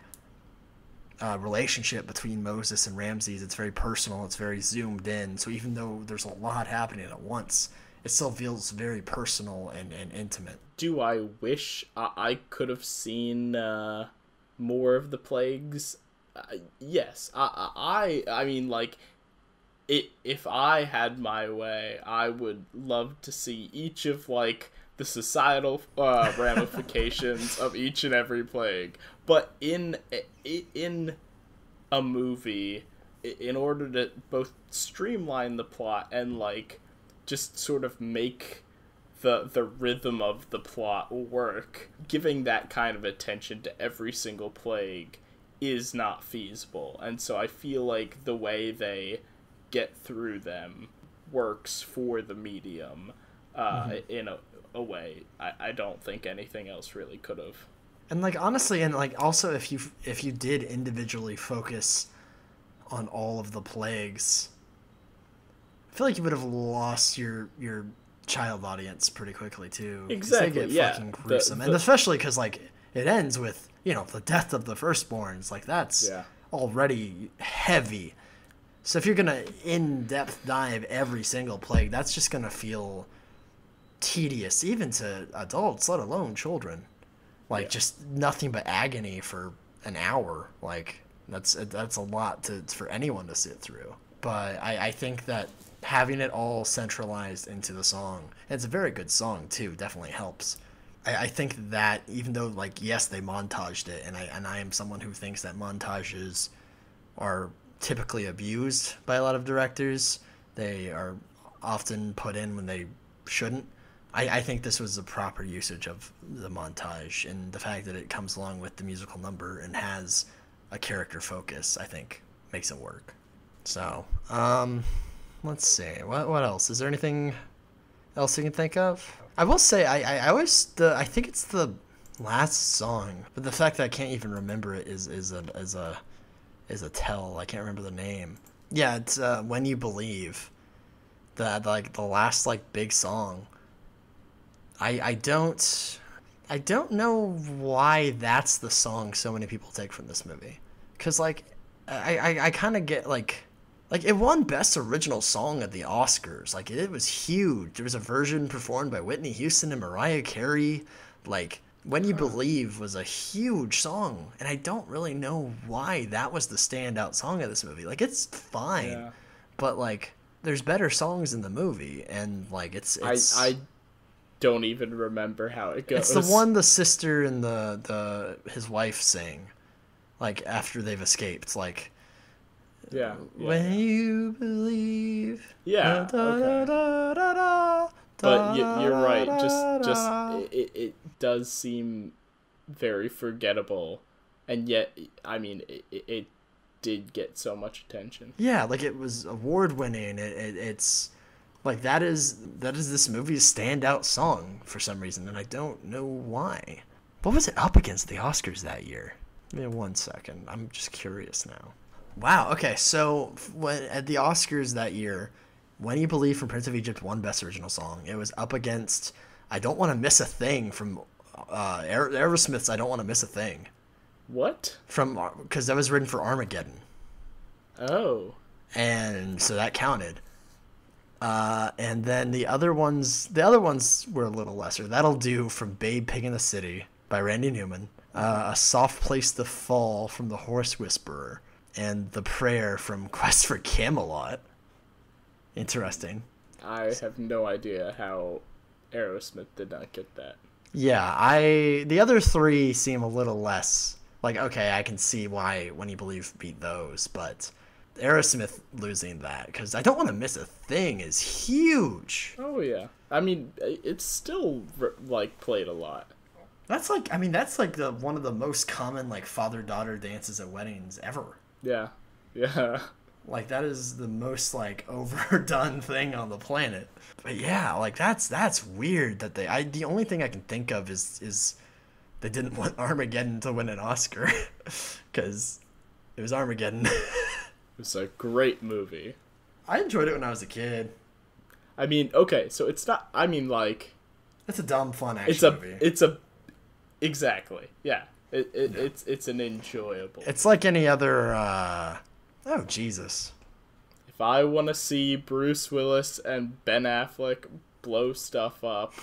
relationship between Moses and Ramses, it's very personal, it's very zoomed in. So even though there's a lot happening at once, it still feels very personal and intimate. Do I wish I could have seen more of the plagues? Yes. I mean, like, if I had my way, I would love to see each of, like, the societal ramifications of each and every plague. But in a movie, in order to both streamline the plot and, like, just sort of make the rhythm of the plot work, giving that kind of attention to every single plague is not feasible. And so I feel like the way they get through them works for the medium in a way I don't think anything else really could have. And like honestly, and like also if you did individually focus on all of the plagues, I feel like you would have lost your child audience pretty quickly too. Exactly. They get yeah. fucking gruesome, and especially because like it ends with the death of the firstborns. Like that's already heavy. So if you're gonna in-depth dive every single plague, that's just gonna feel tedious, even to adults, let alone children. Like just nothing but agony for an hour. Like that's a lot for anyone to sit through. But I think that having it all centralized into the song, and it's a very good song too, definitely helps. I think that even though like yes they montaged it, and I am someone who thinks that montages are typically abused by a lot of directors. They are often put in when they shouldn't. I think this was a proper usage of the montage, and the fact that it comes along with the musical number and has a character focus, I think, makes it work. So, let's see. What else? Is there anything else you can think of? I will say, I think it's the last song, but the fact that I can't even remember it is a tell. I can't remember the name. Yeah, it's When You Believe. The last like big song. I don't know why that's the song so many people take from this movie. Cause like I kind of get like it won Best Original Song at the Oscars. Like it was huge. There was a version performed by Whitney Houston and Mariah Carey. Like When You Believe was a huge song, and I don't really know why that was the standout song of this movie. Like it's fine, but like there's better songs in the movie, and like it's I don't even remember how it goes. It's the one the sister and his wife sing, like after they've escaped. Like when you believe. Yeah. Okay. But you're right. Just it does seem very forgettable, and yet I mean it did get so much attention. Yeah, like it was award winning. It's like that is this movie's standout song for some reason, and I don't know why. What was it up against the Oscars that year? Give me 1 second. I'm just curious now. Wow. Okay, so at the Oscars that year, When You Believe from Prince of Egypt won Best Original Song. It was up against I Don't Want to Miss a Thing from Aerosmith's I Don't Want to Miss a Thing. What? Because that was written for Armageddon. Oh. And so that counted. And then the other ones were a little lesser. That'll Do from Babe Pig in the City by Randy Newman. A Soft Place to Fall from The Horse Whisperer. And The Prayer from Quest for Camelot. Interesting. I have no idea how Aerosmith did not get that. Yeah, the other three seem a little less like, okay, I can see why When You Believe beat those, but Aerosmith losing that, because I Don't Want to Miss a Thing is huge. Oh yeah, I mean it's still like played a lot. That's like the one of the most common like father-daughter dances at weddings ever. Yeah. Like that is the most like overdone thing on the planet. But yeah, like that's weird that the only thing I can think of is they didn't want Armageddon to win an Oscar because it was Armageddon. It's a great movie. I enjoyed it when I was a kid. I mean, okay, so it's not. I mean, like it's a dumb fun action movie. Exactly. Yeah. It's an enjoyable. It's like any other. Oh Jesus! If I want to see Bruce Willis and Ben Affleck blow stuff up.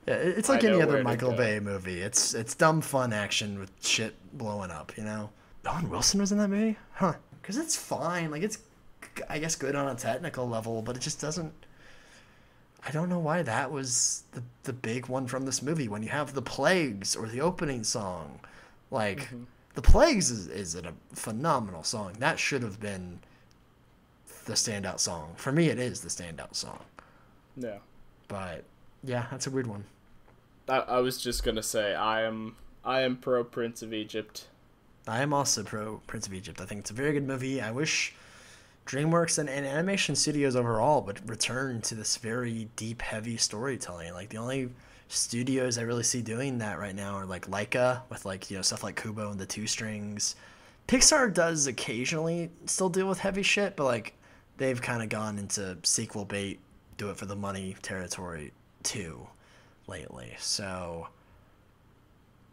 Yeah, it's like any other Michael Bay movie. It's dumb fun action with shit blowing up, you know? Owen Wilson was in that movie? Huh. Because it's fine. Like, it's, I guess, good on a technical level, but it just doesn't... I don't know why that was the big one from this movie. When you have The Plagues or the opening song, like, The Plagues is a phenomenal song. That should have been the standout song. For me, it is the standout song. Yeah. But, yeah, that's a weird one. I was just going to say, I am pro Prince of Egypt. I am also pro Prince of Egypt. I think it's a very good movie. I wish DreamWorks and animation studios overall would return to this very deep, heavy storytelling. Like, the only studios I really see doing that right now are, like, Laika, with, like, you know, stuff like Kubo and the Two Strings. Pixar does occasionally still deal with heavy shit, but, like, they've kind of gone into sequel bait, do it for the money territory, too, lately. So...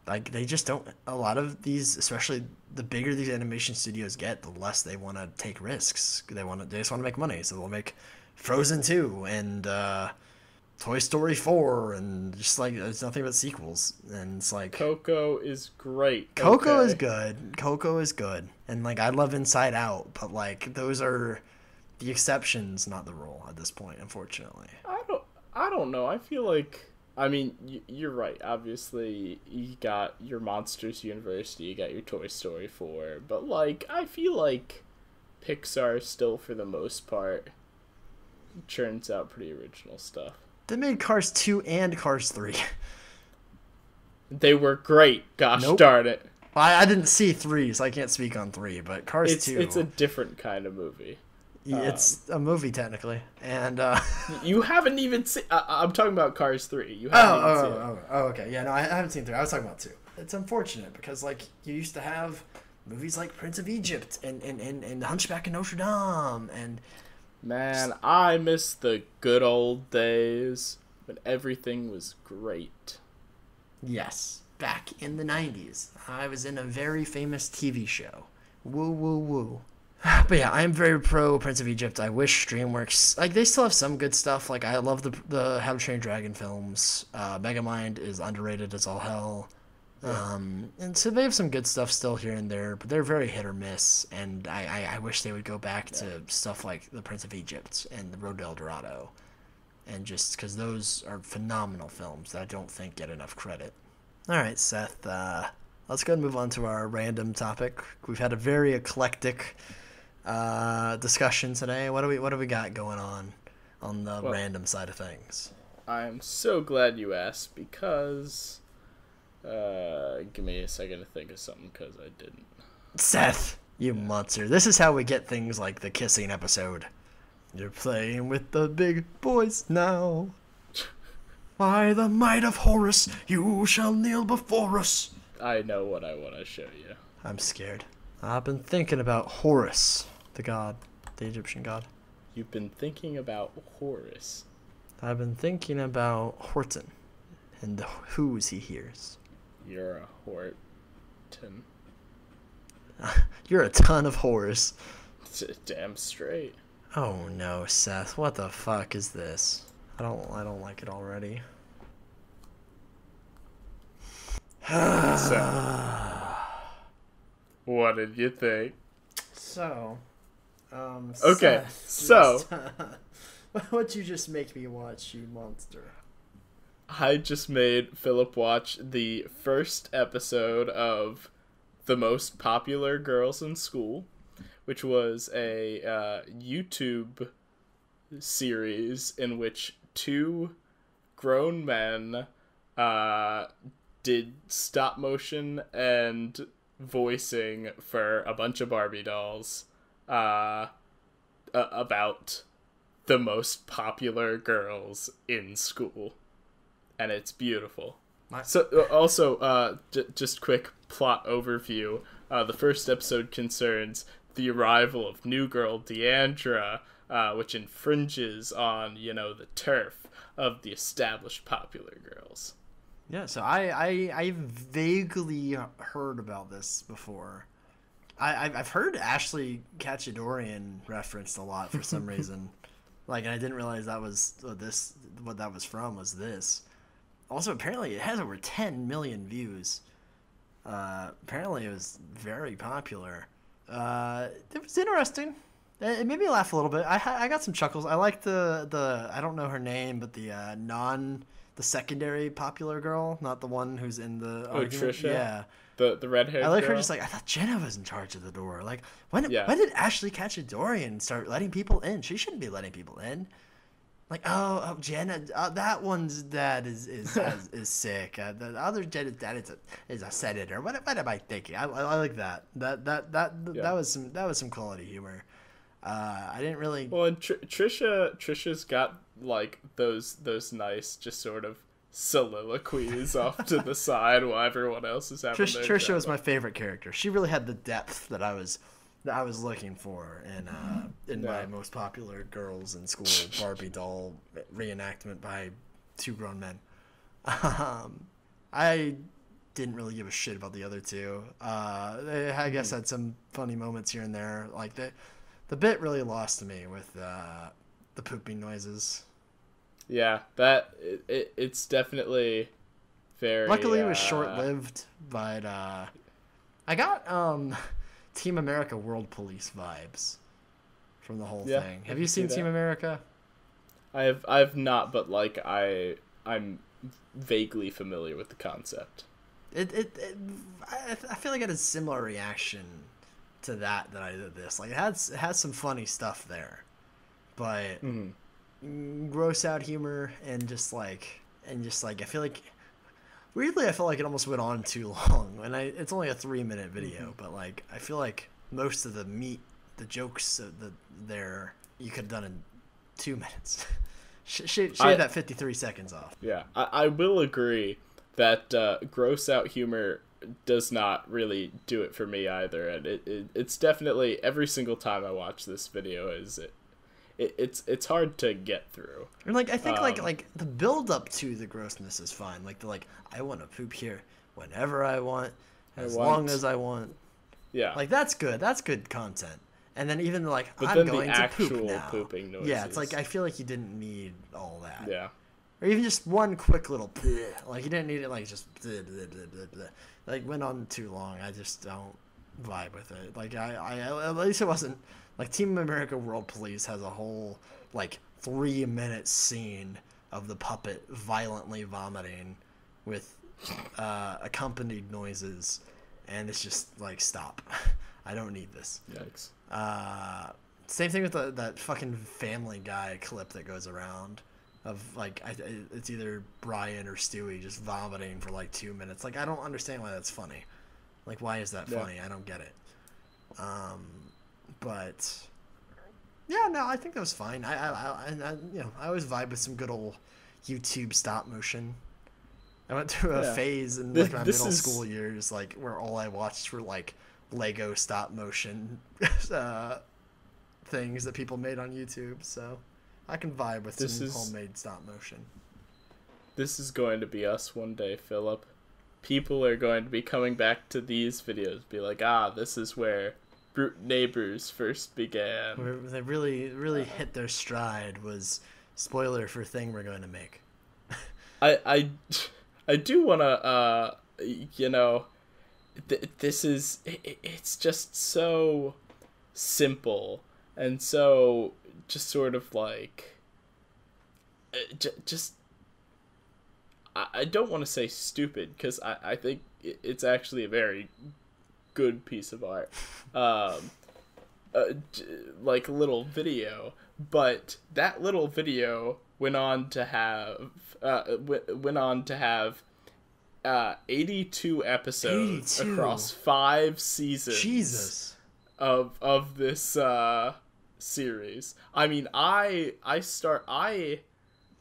like, they just don't... a lot of these, especially the bigger these animation studios get, the less they want to take risks. They just want to make money, so they'll make Frozen 2 and Toy Story 4, and just, like, there's nothing but sequels. And it's like... Coco is great. Coco is good. Coco is good. And, like, I love Inside Out, but, like, those are the exceptions, not the rule at this point, unfortunately. I don't know. I feel like... I mean, you're right. Obviously, you got your Monsters University, you got your Toy Story 4, but, like, I feel like Pixar still, for the most part, churns out pretty original stuff. They made Cars 2 and Cars 3. They were great. Gosh darn it. I didn't see 3, so I can't speak on 3, but Cars 2... It's a different kind of movie. It's a movie, technically, and you haven't even seen... I'm talking about Cars 3. You haven't even seen it. Okay. Yeah, no, I haven't seen 3. I was talking about 2. It's unfortunate, because, like, you used to have movies like Prince of Egypt and The Hunchback of Notre Dame, and... Man, I miss the good old days when everything was great. Yes, back in the 90s. I was in a very famous TV show. Woo, woo, woo. But yeah, I am very pro Prince of Egypt. I wish DreamWorks, like, they still have some good stuff. Like, I love the How to Train Your Dragon films. Megamind is underrated as all hell. And so they have some good stuff still here and there, but they're very hit or miss. And I wish they would go back to stuff like The Prince of Egypt and The Road to El Dorado. And just because those are phenomenal films that I don't think get enough credit. All right, Seth, let's go and move on to our random topic. We've had a very eclectic discussion today. What do we got going on the random side of things? I'm so glad you asked, because give me a second to think of something, because I didn't. Seth, you monster. This is how we get things like the kissing episode. You're playing with the big boys now. By the might of Horus, you shall kneel before us. I know what I want to show you. I'm scared. I've been thinking about Horus, the god, the Egyptian god. You've been thinking about Horus. I've been thinking about Horton and the whoos he hears. You're a Horton. You're a ton of Horus. Damn straight. Oh no, Seth, what the fuck is this? I don't like it already. So, what did you think? So, okay, Seth, so what'd you just make me watch, you monster? I just made Philip watch the first episode of The Most Popular Girls in School, which was a YouTube series in which two grown men did stop motion and voicing for a bunch of Barbie dolls about the most popular girls in school, and it's beautiful. So also just quick plot overview. The first episode concerns the arrival of new girl Deandra, which infringes on, the turf of the established popular girls. Yeah, so I vaguely heard about this before. I've heard Ashley Kachadorian referenced a lot for some reason. Like, I didn't realize that was what that was from was this. Also, apparently, it has over 10 million views. Apparently, it was very popular. It was interesting. It made me laugh a little bit. I got some chuckles. I like the I don't know her name, but the the secondary popular girl, not the one who's in the argument. Trisha? Yeah. The red haired I like girl? her just like, I thought Jenna was in charge of the door. Like, when Yeah. when did Ashley Cacciadorian start letting people in? She shouldn't be letting people in. Like, oh Jenna, that one's dad is sick. The other Jenna's dad is a senator. What am I thinking? I like that. That was some quality humor. I didn't really. Well, and Trisha's got like those nice just sort of soliloquies off to the side while everyone else is having their Trisha drama. was my favorite character. She really had the depth that I was looking for in my most popular girls in school Barbie doll reenactment by two grown men. I didn't really give a shit about the other two. They, I guess, had some funny moments here and there. Like the bit really lost to me with the pooping noises. Yeah, it's definitely very. Luckily, it was short-lived, but I got Team America World Police vibes from the whole thing. Have you seen Team America? I've not, but like I'm vaguely familiar with the concept. I feel like I had a similar reaction to that I did this. Like, it has some funny stuff there, but gross out humor and just like I feel like weirdly I felt like it almost went on too long. And it's only a 3-minute video, but like I feel like most of the meat, the jokes, there you could have done in 2 minutes. Shave that 53 seconds off. Yeah, I will agree that gross out humor does not really do it for me either, and it's definitely every single time I watch this video it's hard to get through. And like I think like the build up to the grossness is fine. Like I want to poop here whenever I want, as long as I want. Yeah, like that's good. That's good content. And then even like but I'm then going the to actual poop now. pooping noises. Yeah, it's like I feel like you didn't need all that. Yeah. Or even just one quick little like you didn't need it like just like went on too long. I just don't vibe with it. Like I at least it wasn't like Team America World Police has a whole like 3-minute scene of the puppet violently vomiting with accompanied noises, and it's just like stop. I don't need this. Yikes. Same thing with that fucking Family Guy clip that goes around of like it's either Brian or Stewie just vomiting for like 2 minutes. Like I don't understand why that's funny. Like why is that funny? I don't get it. But yeah, no, I think that was fine. I I always vibe with some good old YouTube stop motion. I went through a phase in like my middle school years, like where all I watched were like Lego stop motion things that people made on YouTube. So I can vibe with some homemade stop motion. This is going to be us one day, Philip. People are going to be coming back to these videos, be like, this is where Brute Neighbors first began. Where they really hit their stride was spoiler for thing we're going to make. I do want to, this is, it's just so simple and so just sort of like, just, I don't want to say stupid, because I think it's actually a very good piece of art, like a little video, but that little video went on to have 82 episodes across 5 seasons. Jesus. Of this series. I mean, I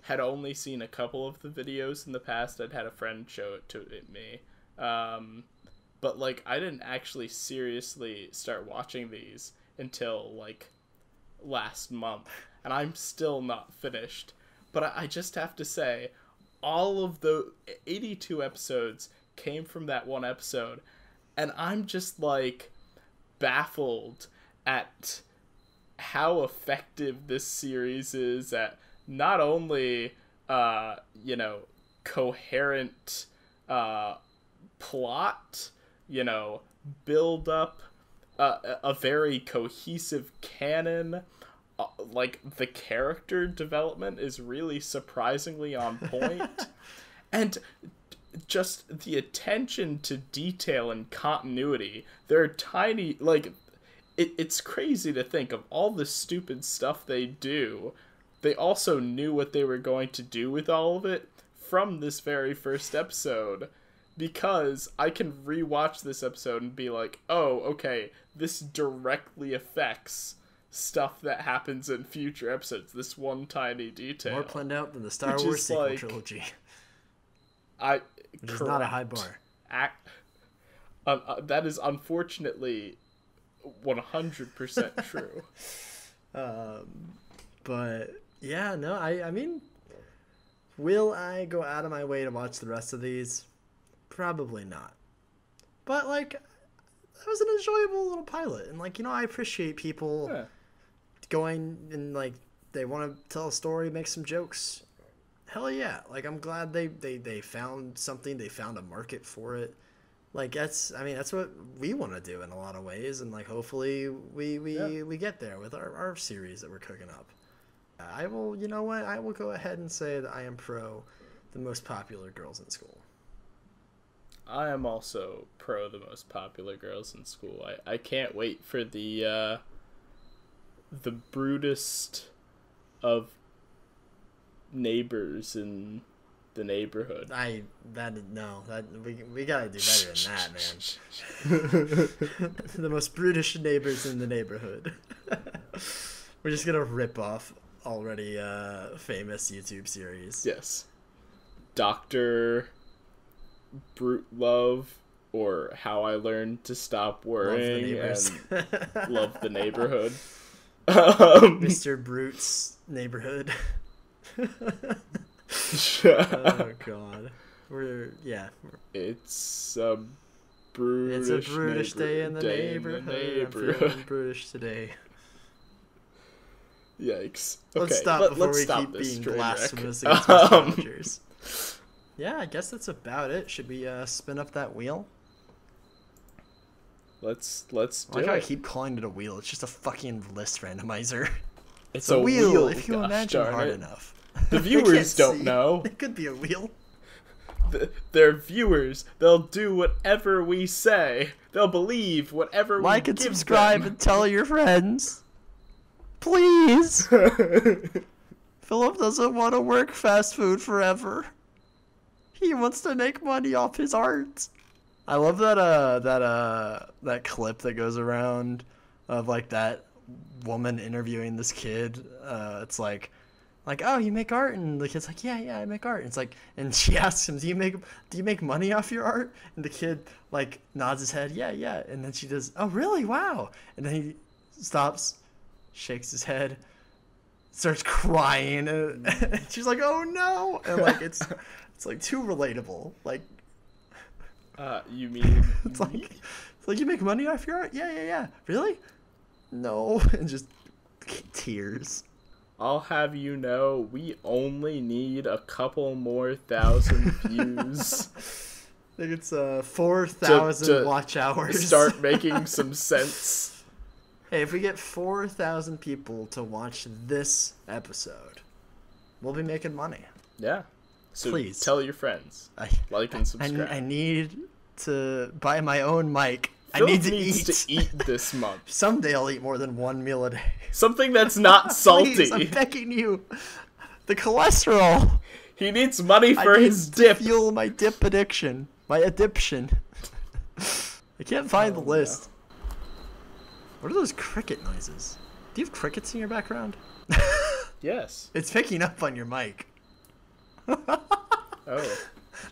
had only seen a couple of the videos in the past. I'd had a friend show it to me. But like I didn't actually seriously start watching these until like last month, and I'm still not finished. But I just have to say, all of the 82 episodes came from that one episode, and I'm just like baffled at how effective this series is at not only coherent plot, build up a very cohesive canon. Like, the character development is really surprisingly on point. And just the attention to detail and continuity. There are tiny, like, it's crazy to think of all the stupid stuff they do. They also knew what they were going to do with all of it from this very first episode. Because I can rewatch this episode and be like, oh, okay, this directly affects stuff that happens in future episodes. This one tiny detail. More planned out than the Star Wars sequel trilogy. Which is not a high bar. That is unfortunately 100% true. But yeah, no, I mean, will I go out of my way to watch the rest of these? Probably not. But like, that was an enjoyable little pilot, and like, I appreciate people going and like they want to tell a story, make some jokes. Hell yeah! Like, I'm glad they found something. They found a market for it. Like, that's what we want to do in a lot of ways, and like hopefully we get there with our series that we're cooking up. I will, I will go ahead and say that I am pro the most popular girls in school. I am also pro the most popular girls in school. I can't wait for the brutest of neighbors in the neighborhood. We gotta do better than that, man. The most brutish neighbors in the neighborhood. We're just gonna rip off already famous YouTube series. Yes. Dr. Brute Love, or How I Learned to Stop Worrying and Love the Neighborhood. Mr. Brute's Neighborhood. Oh god. It's a brutish day in the neighborhood. I'm feeling brutish today. Yikes. Let's okay, stop before let's we stop keep being train blasphemous wreck. against astrologers. Yeah, I guess that's about it. Should we spin up that wheel? Let's do it. I keep calling it a wheel. It's just a fucking list randomizer. It's a wheel if you imagine hard enough. The viewers don't know. It could be a wheel. They're viewers. They'll do whatever we say. They'll believe whatever we give them. Like and subscribe and tell your friends. Please. Philip doesn't want to work fast food forever. He wants to make money off his art. I love that clip that goes around of like that woman interviewing this kid. It's like, oh, you make art, and the kid's like, yeah, I make art. And it's like, and she asks him, do you make money off your art? And the kid like nods his head, yeah. And then she does, oh really, wow. And then he stops, shakes his head, starts crying, and she's like, oh no. And like it's like too relatable. Like, you mean it's like you make money off your art? Yeah. Really? No. And just tears. I'll have you know, we only need a couple more thousand views. I think it's 4,000 watch hours. Start making some sense. Hey, if we get 4,000 people to watch this episode, we'll be making money. Yeah. So please tell your friends. Like and subscribe. I need to buy my own mic. Phil I need to needs to eat this month. Someday I'll eat more than one meal a day. Something that's not salty. Please, I'm begging you. The cholesterol. He needs money for his dip. To fuel my dip addiction. My addiction. I can't find the list. No. What are those cricket noises? Do you have crickets in your background? Yes. It's picking up on your mic. Oh.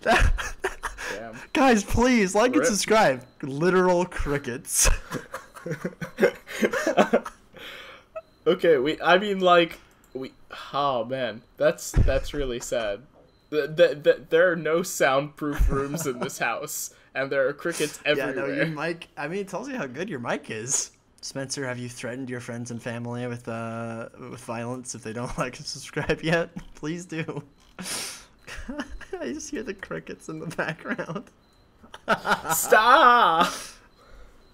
Damn. Guys, please like and subscribe. Literal crickets. Okay, oh man, that's really sad. There are no soundproof rooms in this house, and there are crickets everywhere. Yeah, no, your mic, it tells you how good your mic is. Spencer, have you threatened your friends and family with violence if they don't like and subscribe yet? Please do. I just hear the crickets in the background. Stop!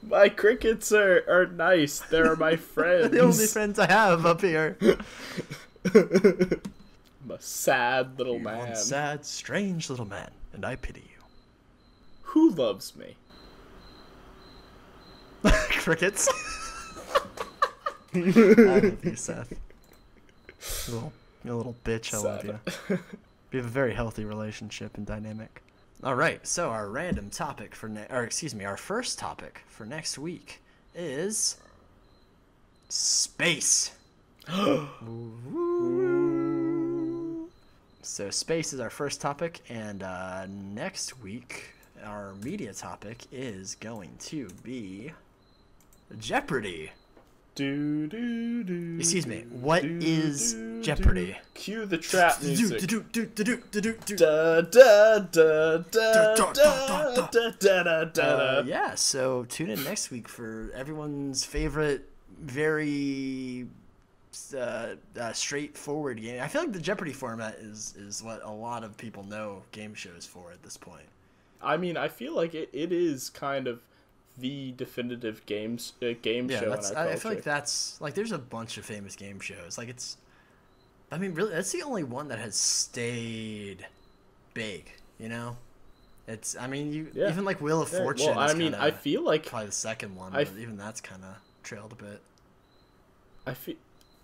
My crickets are nice. They're my friends. The only friends I have up here. I'm a sad little man. One sad, strange little man, and I pity you. Who loves me? Crickets. I love you, Seth. You little bitch, I love you. We have a very healthy relationship and dynamic. All right, so our random topic for our first topic for next week is space. So space is our first topic, and next week our media topic is going to be Jeopardy. Excuse me, what is Jeopardy? Cue the trap music. Yeah, so tune in next week for everyone's favorite, very straightforward game. I feel like the Jeopardy format is what a lot of people know game shows for at this point. I mean, I feel like it is kind of the definitive game show in our culture. I feel like that's like there's a bunch of famous game shows. Like really that's the only one that has stayed big, you know? Even like Wheel of Fortune. Well, I mean, I feel like probably the second one, but even that's kind of trailed a bit.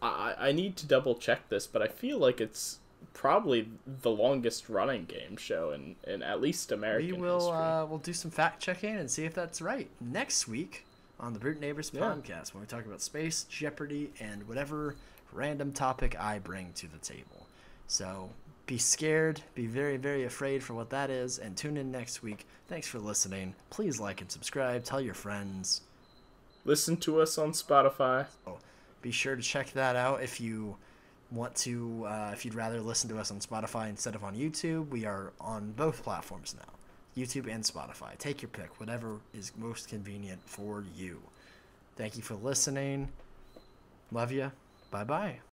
I need to double check this, but I feel like it's probably the longest running game show in at least American history. We'll do some fact checking and see if that's right next week on the Brute Neighbors podcast when we talk about space, Jeopardy, and whatever random topic I bring to the table. So be scared, be very, very afraid for what that is, and tune in next week. Thanks for listening. Please like and subscribe. Tell your friends. Listen to us on Spotify. Be sure to check that out if you want to, if you'd rather listen to us on Spotify instead of on YouTube. We are on both platforms now, YouTube and Spotify. Take your pick, whatever is most convenient for you. Thank you for listening. Love you. Bye-bye.